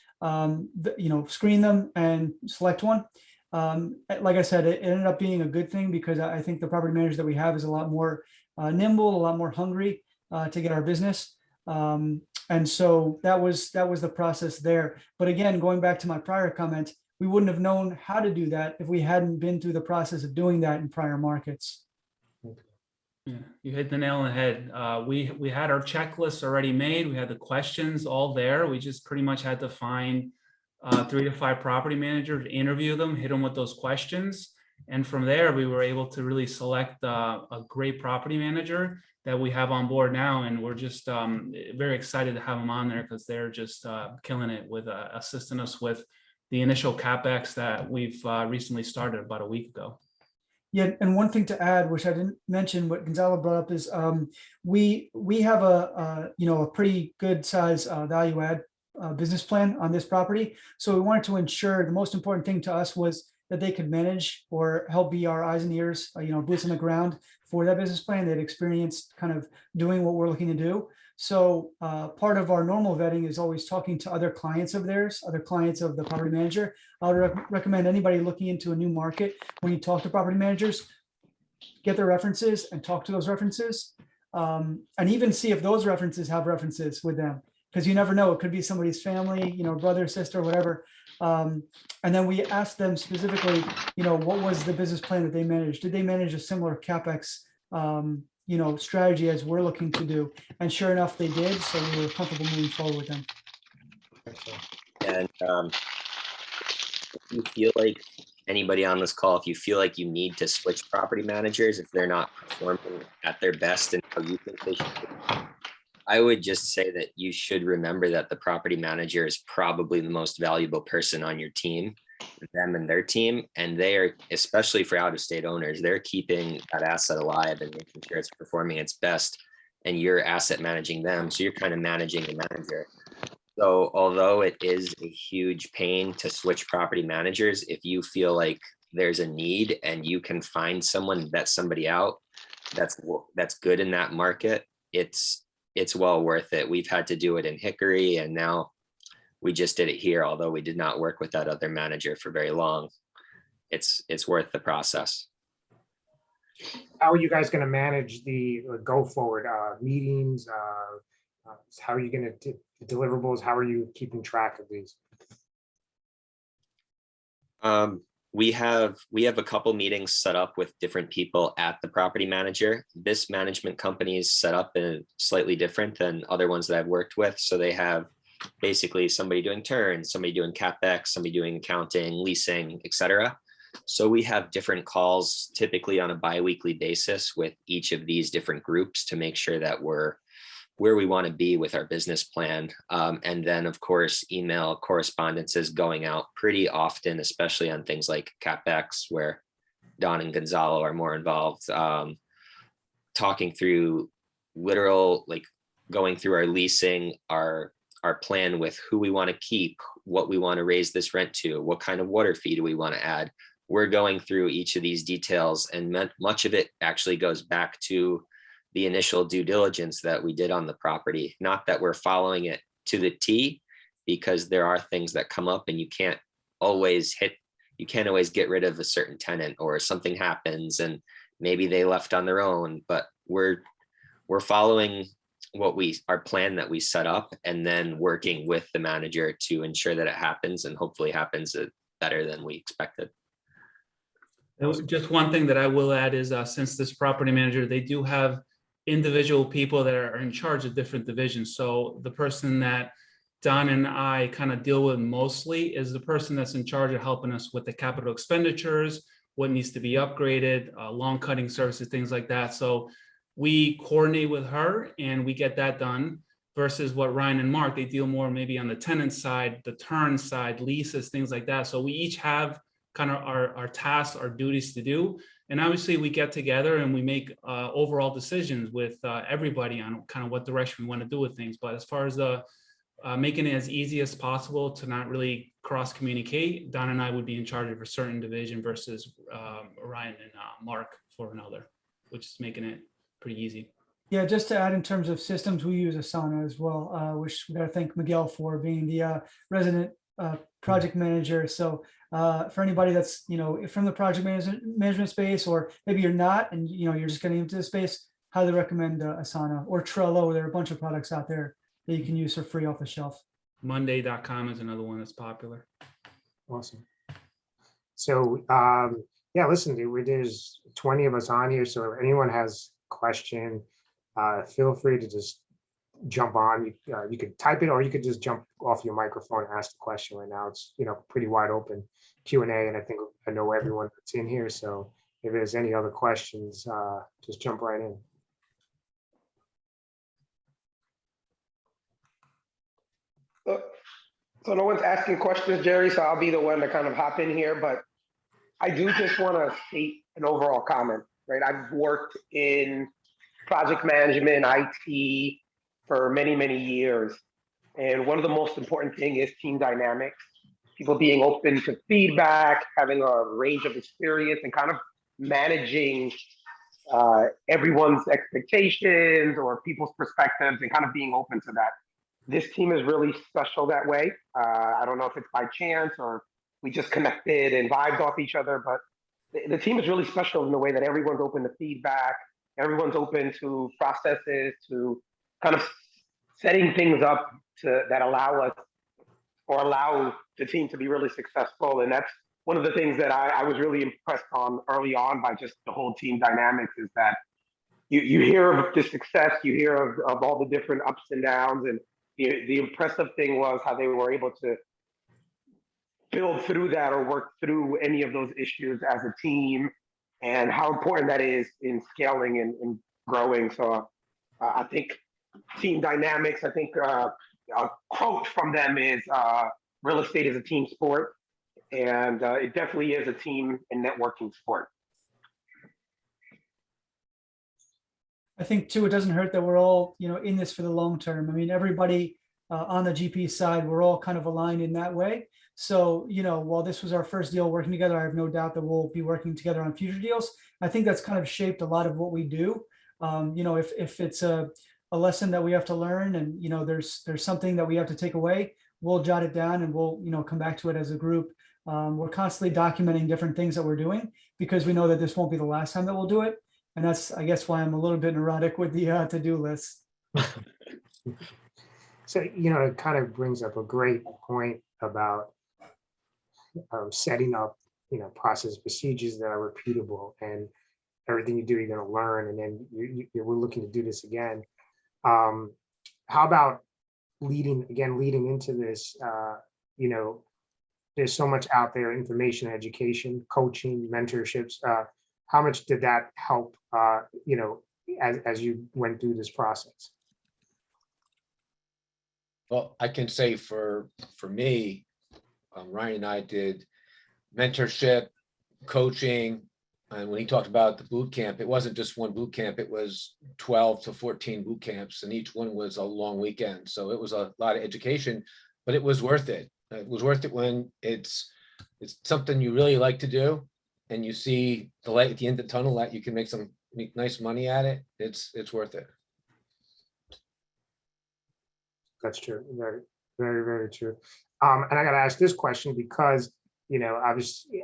screen them and select one. Like I said, it ended up being a good thing, because I think the property manager that we have is a lot more nimble, a lot more hungry to get our business. And so that was the process there. But again, going back to my prior comment, we wouldn't have known how to do that if we hadn't been through the process of doing that in prior markets. Yeah, you hit the nail on the head. We had our checklists already made. We had the questions all there. We just pretty much had to find 3 to 5 property managers, interview them, hit them with those questions. And from there, we were able to really select a great property manager that we have on board now. And we're just very excited to have them on there because they're just killing it with assisting us with the initial CapEx that we've recently started about a week ago. Yeah, and one thing to add, which I didn't mention, what Gonzalo brought up is we have a pretty good size value add business plan on this property. So we wanted to ensure the most important thing to us was that they could manage or help be our eyes and ears, boots on the ground for that business plan. They'd experienced kind of doing what we're looking to do. So part of our normal vetting is always talking to other clients of theirs, other clients of the property manager. I would recommend anybody looking into a new market, when you talk to property managers, get their references and talk to those references, and even see if those references have references with them, because you never know. It could be somebody's family, brother, sister, whatever. And then we asked them specifically, what was the business plan that they managed? Did they manage a similar CapEx strategy as we're looking to do? And sure enough, they did. So we were comfortable moving forward with them. And if you feel like, anybody on this call, if you feel like you need to switch property managers, if they're not performing at their best and how you think they should, I would just say that you should remember that the property manager is probably the most valuable person on your team, them and their team. And they are, especially for out-of-state owners, they're keeping that asset alive and making sure it's performing its best. And you're asset managing them. So you're kind of managing the manager. So although it is a huge pain to switch property managers, if you feel like there's a need and you can find someone, vet somebody out, that's good in that market, it's well worth it. We've had to do it in Hickory, and now we just did it here, although we did not work with that other manager for very long. It's worth the process. How are you guys going to manage the go forward meetings? How are you going to deliverables? How are you keeping track of these? We have a couple meetings set up with different people at the property manager. This management company is set up in slightly different than other ones that I've worked with. So they have basically somebody doing turns, somebody doing CapEx, somebody doing accounting, leasing, etc. So we have different calls typically on a bi-weekly basis with each of these different groups to make sure that we're where we want to be with our business plan. And then of course, email correspondences going out pretty often, especially on things like CapEx, where Don and Gonzalo are more involved, talking through going through our leasing, our plan with who we want to keep, what we want to raise this rent to, what kind of water fee do we want to add. We're going through each of these details, and much of it actually goes back to the initial due diligence that we did on the property. Not that we're following it to the T, because there are things that come up and you can't always get rid of a certain tenant, or something happens and maybe they left on their own, but we're following our plan that we set up, and then working with the manager to ensure that it happens, and hopefully happens better than we expected. Just one thing that I will add is since this property manager, they do have individual people that are in charge of different divisions. So the person that Don and I kind of deal with mostly is the person that's in charge of helping us with the capital expenditures, what needs to be upgraded, lawn cutting services, things like that. So we coordinate with her and we get that done, versus what Ryan and Mark, they deal more maybe on the tenant side, the turn side, leases, things like that. So we each have kind of our tasks, our duties to do. And obviously we get together and we make overall decisions with everybody on kind of what direction we want to do with things. But as far as making it as easy as possible to not really cross communicate, Don and I would be in charge of a certain division versus Ryan and Mark for another, which is making it pretty easy. Yeah, just to add in terms of systems, we use Asana as well, which we got to thank Miguel for being the resident project manager. So for anybody that's, from the project management space, or maybe you're not, and you're just getting into the space, highly recommend Asana or Trello. There are a bunch of products out there that you can use for free off the shelf. Monday.com is another one that's popular. Awesome. So yeah, listen, there's 20 of us on here. So if anyone has question, feel free to just jump on. You could type it, or you could just jump off your microphone and ask the question right now. It's, pretty wide open Q&A, and I know everyone that's in here. So if there's any other questions, just jump right in. So no one's asking questions, Jerry, so I'll be the one to kind of hop in here, but I do just want to state an overall comment, right? I've worked in project management, IT for many, many years. And one of the most important thing is team dynamics, people being open to feedback, having a range of experience, and kind of managing everyone's expectations or people's perspectives, and kind of being open to that. This team is really special that way. I don't know if it's by chance or we just connected and vibed off each other, but the team is really special in the way that everyone's open to feedback, everyone's open to processes, to kind of setting things up that allow the team to be really successful. And that's one of the things that I was really impressed on early on by just the whole team dynamics, is that you hear of the success, you hear of all the different ups and downs, and the impressive thing was how they were able to build through that or work through any of those issues as a team, and how important that is in scaling and growing. So I think team dynamics, I think a quote from them is real estate is a team sport, and it definitely is a team and networking sport. I think too, it doesn't hurt that we're all, in this for the long term. I mean, everybody on the GP side, we're all kind of aligned in that way. So, while this was our first deal working together, I have no doubt that we'll be working together on future deals. I think that's kind of shaped a lot of what we do. If it's a lesson that we have to learn, and, there's something that we have to take away, we'll jot it down and we'll, come back to it as a group. We're constantly documenting different things that we're doing, because we know that this won't be the last time that we'll do it. And that's, I guess, why I'm a little bit neurotic with the to-do list. So, it kind of brings up a great point about setting up, process procedures that are repeatable, and everything you do, you're going to learn. And then we're looking to do this again. How about leading into this? There's so much out there: information, education, coaching, mentorships. How much did that help, as you went through this process? Well, I can say for me, Ryan and I did mentorship, coaching, and when he talked about the boot camp, it wasn't just one boot camp, it was 12 to 14 boot camps, and each one was a long weekend. So it was a lot of education, but it was worth it. It was worth it when it's something you really like to do, and you see the light at the end of the tunnel, that you can make nice money at it. It's worth it. That's true. Very, very, very true. And I got to ask this question because, obviously,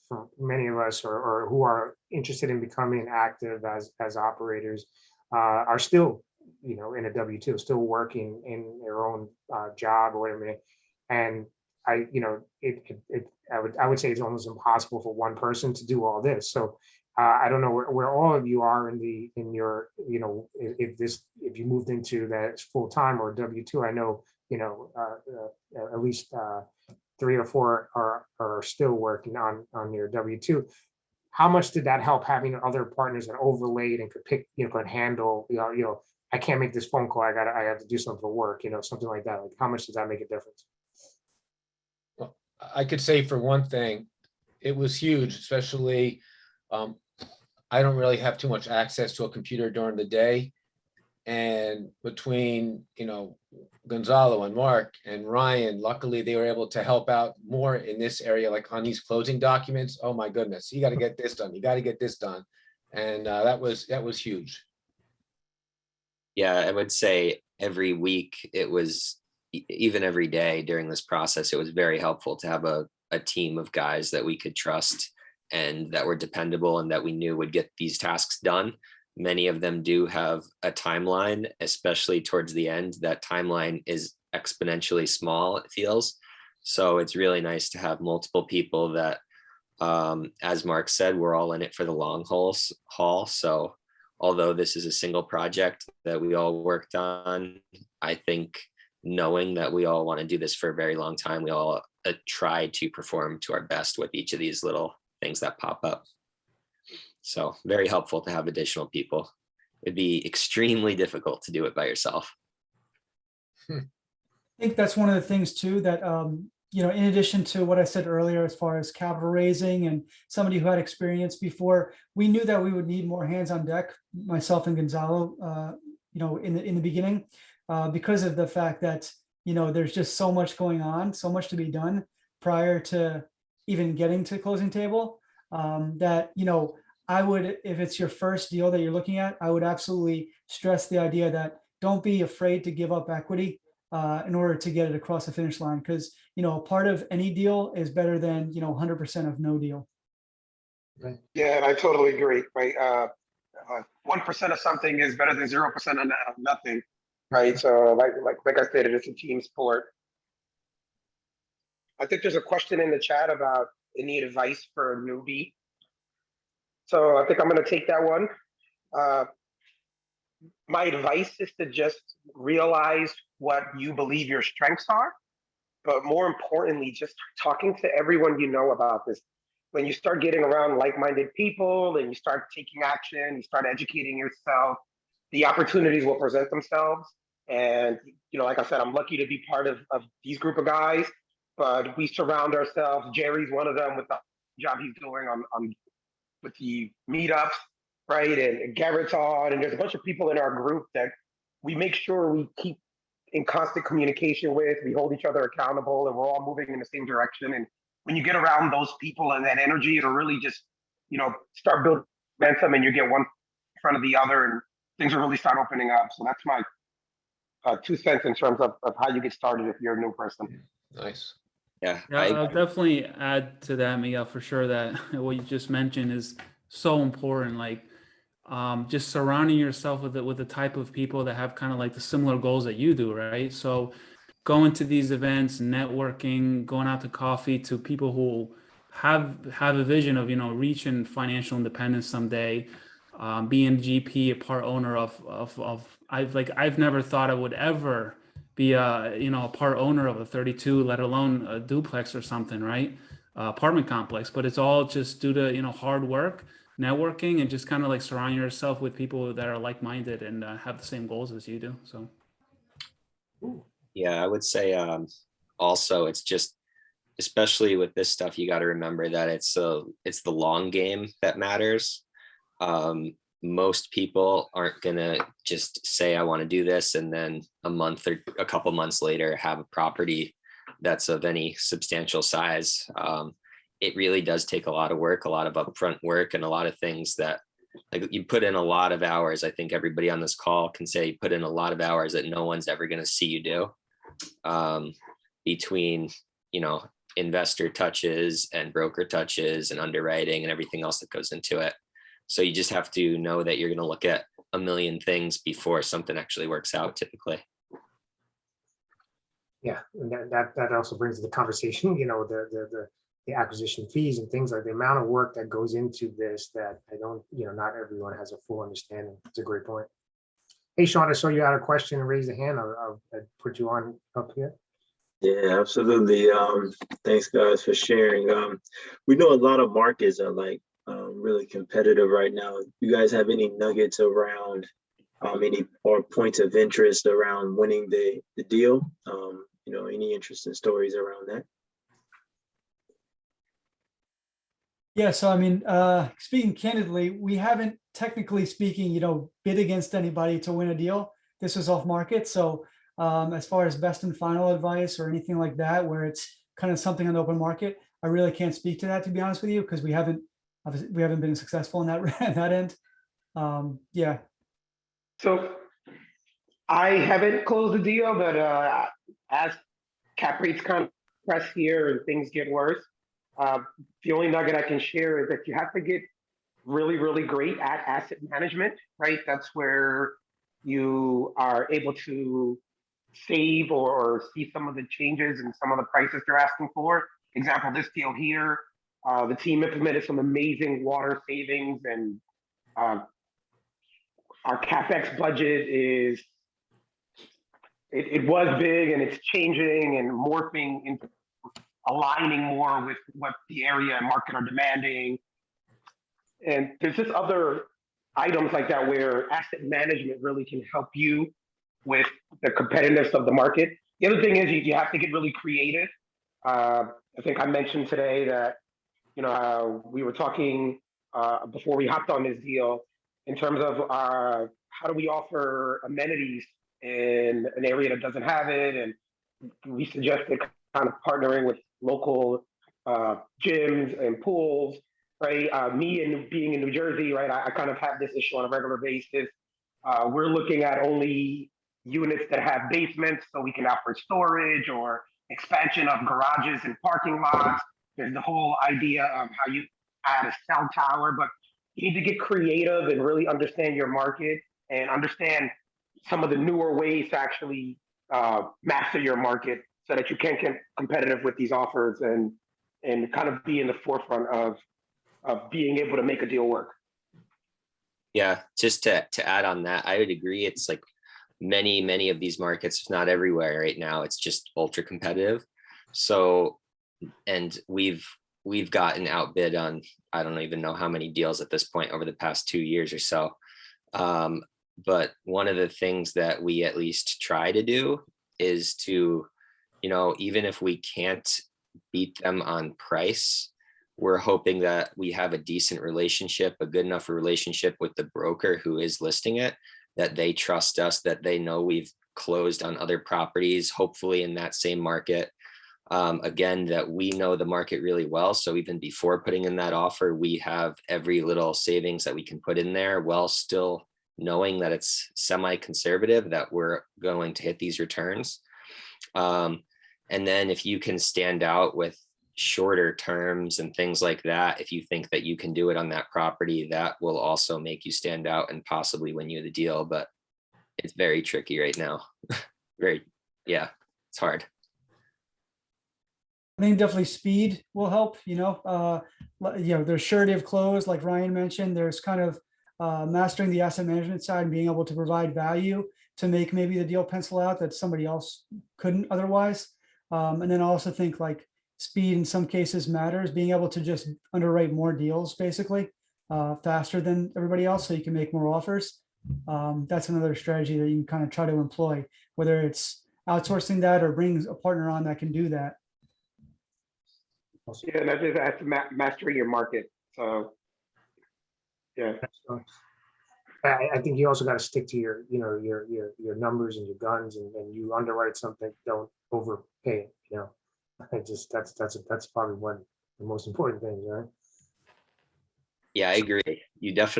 for many of us or who are interested in becoming active as operators, are still, in a W-2, still working in their own job or whatever. And I would say it's almost impossible for one person to do all this. So I don't know where all of you are in your, if you moved into that full time or W-2. I know, at least 3 or 4 are still working on your W-2. How much did that help, having other partners that overlaid and could pick, could handle, I can't make this phone call, I have to do something for work, something like that. Like, how much does that make a difference? Well, I could say for one thing, it was huge, especially I don't really have too much access to a computer during the day. And between, Gonzalo and Marc and Ryan, luckily they were able to help out more in this area, like on these closing documents. Oh my goodness, you got to get this done. You got to get this done. And that was huge. Yeah, I would say every week it was, even every day during this process, it was very helpful to have a team of guys that we could trust and that were dependable and that we knew would get these tasks done. Many of them do have a timeline, especially towards the end. That timeline is exponentially small, it feels. So it's really nice to have multiple people that, as Marc said, we're all in it for the long haul. So although this is a single project that we all worked on, I think knowing that we all want to do this for a very long time, we all try to perform to our best with each of these little things that pop up. So very helpful to have additional people. It'd be extremely difficult to do it by yourself. I think that's one of the things too that, you know, in addition to what I said earlier, as far as capital raising and somebody who had experience before, we knew that we would need more hands on deck, myself and Gonzalo, you know, in the beginning, because of the fact that, you know, there's just so much going on, so much to be done prior to even getting to closing table, that, you know, I would, if it's your first deal that you're looking at, I would absolutely stress the idea that don't be afraid to give up equity in order to get it across the finish line. Because, you know, part of any deal is better than, you know, 100% of no deal. Yeah, and I totally agree, right? 1% of something is better than 0% of nothing, right? So like I said, it's a team sport. I think there's a question in the chat about any advice for a newbie. So I think I'm going to take that one. My advice is to just realize what you believe your strengths are, but more importantly, just talking to everyone you know about this. When you start getting around like-minded people and you start taking action, you start educating yourself, the opportunities will present themselves. And, you know, like I said, I'm lucky to be part of these group of guys, but we surround ourselves. Jerry's one of them with the job he's doing on with the meetups, right? And Garrett's on, and there's a bunch of people in our group that we make sure we keep in constant communication with. We hold each other accountable, and we're all moving in the same direction. And when you get around those people and that energy, it'll really just, you know, start building momentum, and you get one in front of the other, and things will really start opening up. So that's my 2 cents in terms of how you get started if you're a new person. Nice. Yeah, Yeah, I'll definitely add to that, Miguel, for sure, that what you just mentioned is so important. Like, just surrounding yourself with the type of people that have kind of like the similar goals that you do, right? So going to these events, networking, going out to coffee, to people who have a vision of, you know, reaching financial independence someday, being GP, a part owner of I've never thought I would ever be a part owner of a 32, let alone a duplex or something, right? Apartment complex, but it's all just due to, you know, hard work, networking, and just kind of like surrounding yourself with people that are like-minded and have the same goals as you do. So yeah, I would say also it's just, especially with this stuff, you got to remember that it's the long game that matters. Most people aren't gonna just say, I want to do this, and then a month or a couple months later have a property that's of any substantial size. It really does take a lot of work, a lot of upfront work, and a lot of things that, like, you put in a lot of hours. I think everybody on this call can say you put in a lot of hours that no one's ever going to see you do, between, you know, investor touches and broker touches and underwriting and everything else that goes into it. So you just have to know that you're going to look at a million things before something actually works out, typically. Yeah, and that also brings the conversation, you know, the acquisition fees and things, like the amount of work that goes into this, that I don't, you know, not everyone has a full understanding. It's a great point. Hey, Sean, I saw you had a question and raise a hand. I'll put you on up here. Yeah, absolutely. Thanks guys for sharing. We know a lot of markets are like really competitive right now. You guys have any nuggets around any or points of interest around winning the deal? You know, any interesting stories around that? Yeah, so I mean, speaking candidly, we haven't, technically speaking, you know, bid against anybody to win a deal. This was off market. So as far as best and final advice or anything like that, where it's kind of something on the open market, I really can't speak to that, to be honest with you, because we haven't been successful in that that end. Yeah. So I haven't closed the deal, but as cap rates kind of press here and things get worse, the only nugget I can share is that you have to get really, really great at asset management, right? That's where you are able to save or see some of the changes and some of the prices they're asking for. Example, this deal here, the team implemented some amazing water savings and our CapEx budget is, it was big and it's changing and morphing into aligning more with what the area and market are demanding. And there's just other items like that where asset management really can help you with the competitiveness of the market. The other thing is you have to get really creative. I think I mentioned today that, we were talking before we hopped on this deal in terms of how do we offer amenities in an area that doesn't have it. And we suggested kind of partnering with local gyms and pools, right? Me and being in New Jersey, right? I kind of have this issue on a regular basis. We're looking at only units that have basements so we can offer storage or expansion of garages and parking lots. There's the whole idea of how you add a cell tower, but you need to get creative and really understand your market and understand some of the newer ways to actually master your market so that you can get competitive with these offers and kind of be in the forefront of being able to make a deal work. Yeah, just to add on that, I would agree. It's like many of these markets, if not everywhere right now, it's just ultra competitive. So, and we've gotten outbid on, I don't even know how many deals at this point over the past 2 years or so. But one of the things that we at least try to do is to, even if we can't beat them on price, we're hoping that we have a decent relationship, a good enough relationship with the broker who is listing it, that they trust us, that they know we've closed on other properties, hopefully in that same market. Again, that we know the market really well. So even before putting in that offer, we have every little savings that we can put in there while still knowing that it's semi-conservative, that we're going to hit these returns. And then if you can stand out with shorter terms and things like that, if you think that you can do it on that property, that will also make you stand out and possibly win you the deal. But it's very tricky right now. It's hard. I think definitely speed will help, there's surety of close, like Ryan mentioned. There's kind of mastering the asset management side and being able to provide value to make maybe the deal pencil out that somebody else couldn't otherwise. And then I also think like speed in some cases matters, being able to just underwrite more deals basically faster than everybody else so you can make more offers. That's another strategy that you can kind of try to employ, whether it's outsourcing that or bring a partner on that can do that. Yeah, that just has to master your market. So, yeah. I think you also got to stick to your numbers and your guns, and you underwrite something, don't overpay it. That's probably one of the most important things, right? Yeah, I agree. You don't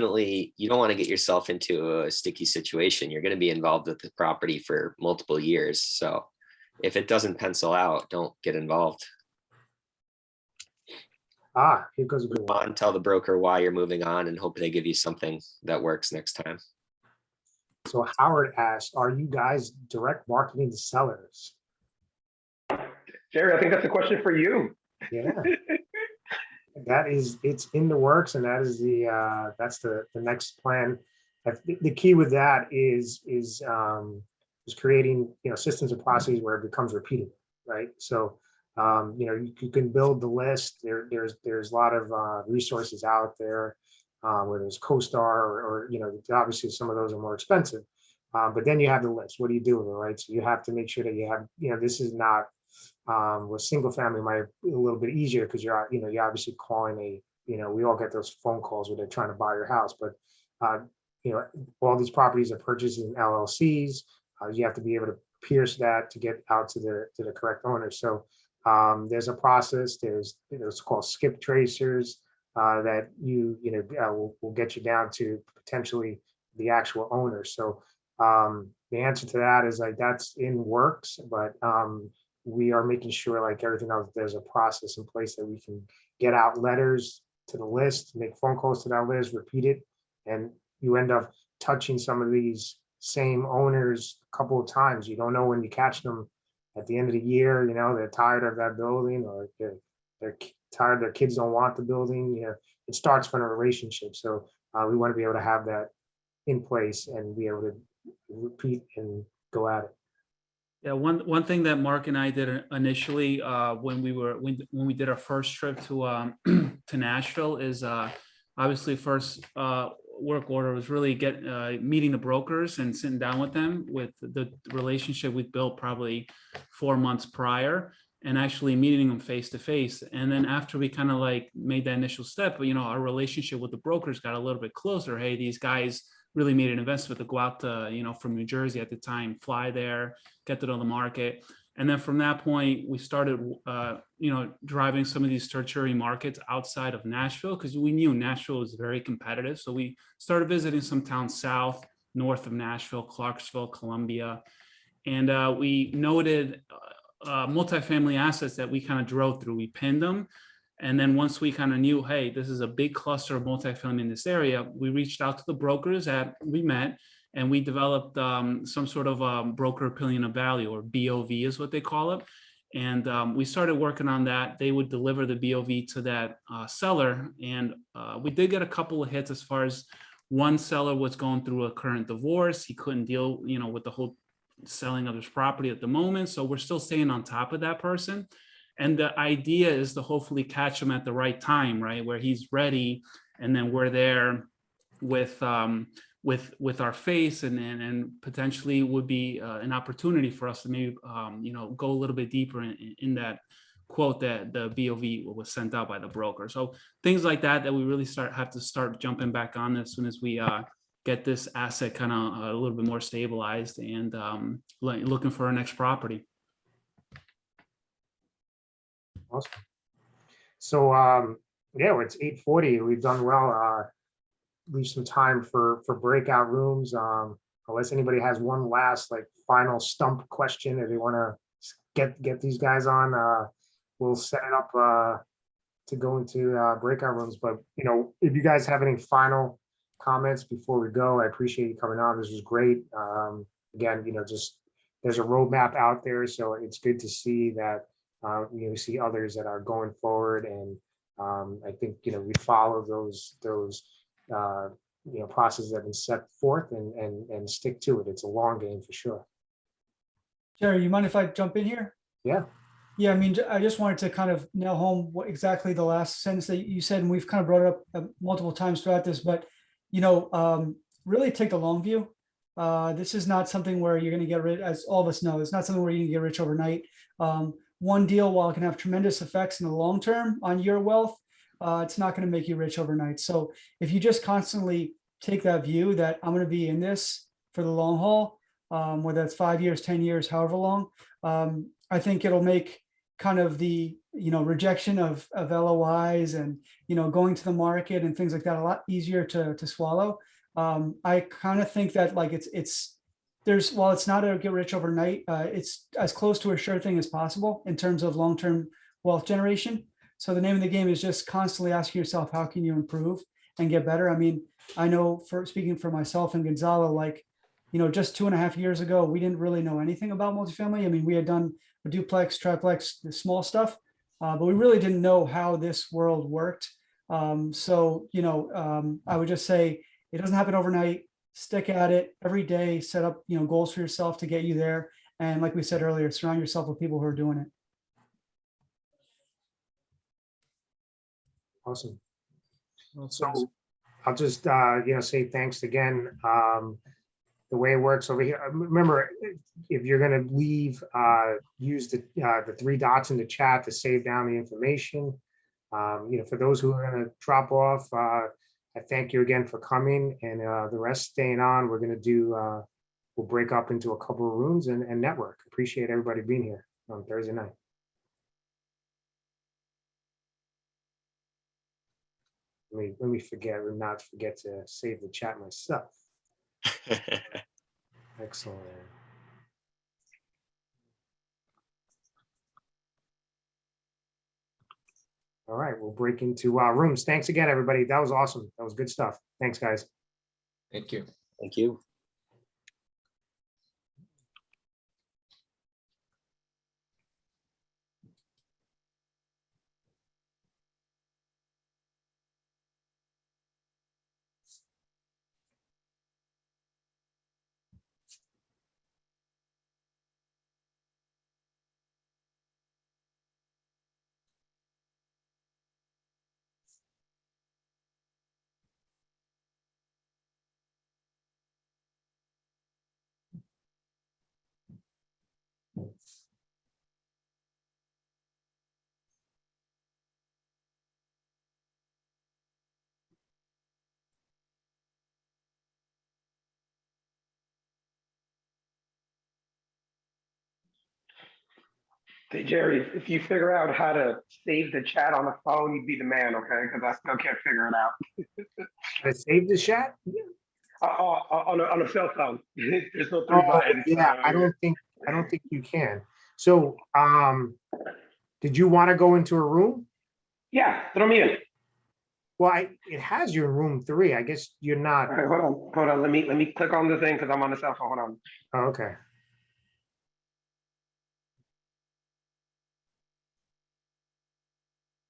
want to get yourself into a sticky situation. You're going to be involved with the property for multiple years. So if it doesn't pencil out, don't get involved. Here goes a good one. Move on, tell the broker why you're moving on and hope they give you something that works next time. So Howard asked, are you guys direct marketing to sellers? Jerry, I think that's a question for you. Yeah. It's in the works, and that is that's the next plan. The key with that is creating systems and processes where it becomes repeatable, right? So you can build the list. There's a lot of resources out there, whether it's CoStar or obviously some of those are more expensive, but then you have the list. What do you do with it, right? So you have to make sure that you have this is not with single family might be a little bit easier because you're obviously calling we all get those phone calls where they're trying to buy your house, but all these properties are purchased in LLCs. You have to be able to pierce that to get out to the correct owner. So there's a process. It's called skip tracers that will get you down to potentially the actual owner. So the answer to that is that's in works, but we are making sure like everything else, there's a process in place that we can get out letters to the list, make phone calls to that list, repeat it, and you end up touching some of these same owners a couple of times. You don't know when you catch them at the end of the year, they're tired of that building, or they're tired, their kids don't want the building. It starts from a relationship. So we want to be able to have that, in place and be able to repeat and go at it. Yeah, one thing that Mark and I did initially when we did our first trip to to Nashville is obviously first work order was really meeting the brokers and sitting down with them with the relationship we built probably 4 months prior, and actually meeting them face to face. And then after we kind of like made that initial step, our relationship with the brokers got a little bit closer. Hey, these guys really made an investment to go out to, from New Jersey at the time, fly there, get to know the market. And then from that point, we started, driving some of these tertiary markets outside of Nashville, because we knew Nashville was very competitive. So we started visiting some towns south, north of Nashville, Clarksville, Columbia. And we noted multifamily assets that we kind of drove through. We pinned them. And then once we kind of knew, hey, this is a big cluster of multifamily in this area, we reached out to the brokers that we met, and we developed some sort of broker opinion of value, or BOV is what they call it. And we started working on that. They would deliver the BOV to that seller. And we did get a couple of hits as far as one seller was going through a current divorce. He couldn't deal, with the whole selling of his property at the moment. So we're still staying on top of that person. And the idea is to hopefully catch him at the right time, right, where he's ready, and then we're there with our face, and potentially would be an opportunity for us to maybe go a little bit deeper in that quote that the BOV was sent out by the broker. So things like that we really have to start jumping back on as soon as we get this asset kind of a little bit more stabilized and looking for our next property. Awesome. So yeah, it's 8:40. We've done well. Leave some time for breakout rooms. Unless anybody has one last final stump question, if they want to get these guys on, we'll set it up to go into breakout rooms. But if you guys have any final comments before we go, I appreciate you coming on. This was great. Again, just there's a roadmap out there, so it's good to see that. We see others that are going forward, and I think we follow those processes that have been set forth and stick to it. It's a long game for sure. Jerry, you mind if I jump in here? Yeah. Yeah, I mean, I just wanted to kind of nail home what exactly the last sentence that you said, and we've kind of brought it up multiple times throughout this, but really take the long view. This is not something where you're going to get rich, as all of us know. It's not something where you can get rich overnight. One deal, while it can have tremendous effects in the long term on your wealth, it's not going to make you rich overnight. So if you just constantly take that view that I'm going to be in this for the long haul, whether it's 5 years, 10 years, however long, I think it'll make kind of the rejection of LOIs and going to the market and things like that a lot easier to swallow. I kind of think that while it's not a get rich overnight, it's as close to a sure thing as possible in terms of long-term wealth generation. So the name of the game is just constantly asking yourself, how can you improve and get better? I mean, I know, speaking for myself and Gonzalo, just 2.5 years ago, we didn't really know anything about multifamily. I mean, we had done a duplex, triplex, the small stuff, but we really didn't know how this world worked. I would just say it doesn't happen overnight. Stick at it every day, set up, goals for yourself to get you there. And like we said earlier, surround yourself with people who are doing it. Awesome. So I'll just, say thanks again. The way it works over here, remember, if you're going to leave, use the 3 dots in the chat to save down the information. For those who are going to drop off, I thank you again for coming, and the rest staying on. We're going to we'll break up into a couple of rooms and network. Appreciate everybody being here on Thursday night. Let me not forget to save the chat myself. Excellent. All right, we'll break into rooms. Thanks again, everybody. That was awesome. That was good stuff. Thanks, guys. Thank you. Thank you. Hey, Jerry, if you figure out how to save the chat on the phone, you'd be the man, okay? Because I still can't figure it out. I saved the chat? On a cell phone. There's no three Oh, buttons. yeah, I don't think you can. So, did you want to go into a room? Yeah, throw me in. Well, it has you in room 3. I guess you're not. All right, hold on. Let me click on the thing because I'm on the cell phone. Hold on. Oh, okay.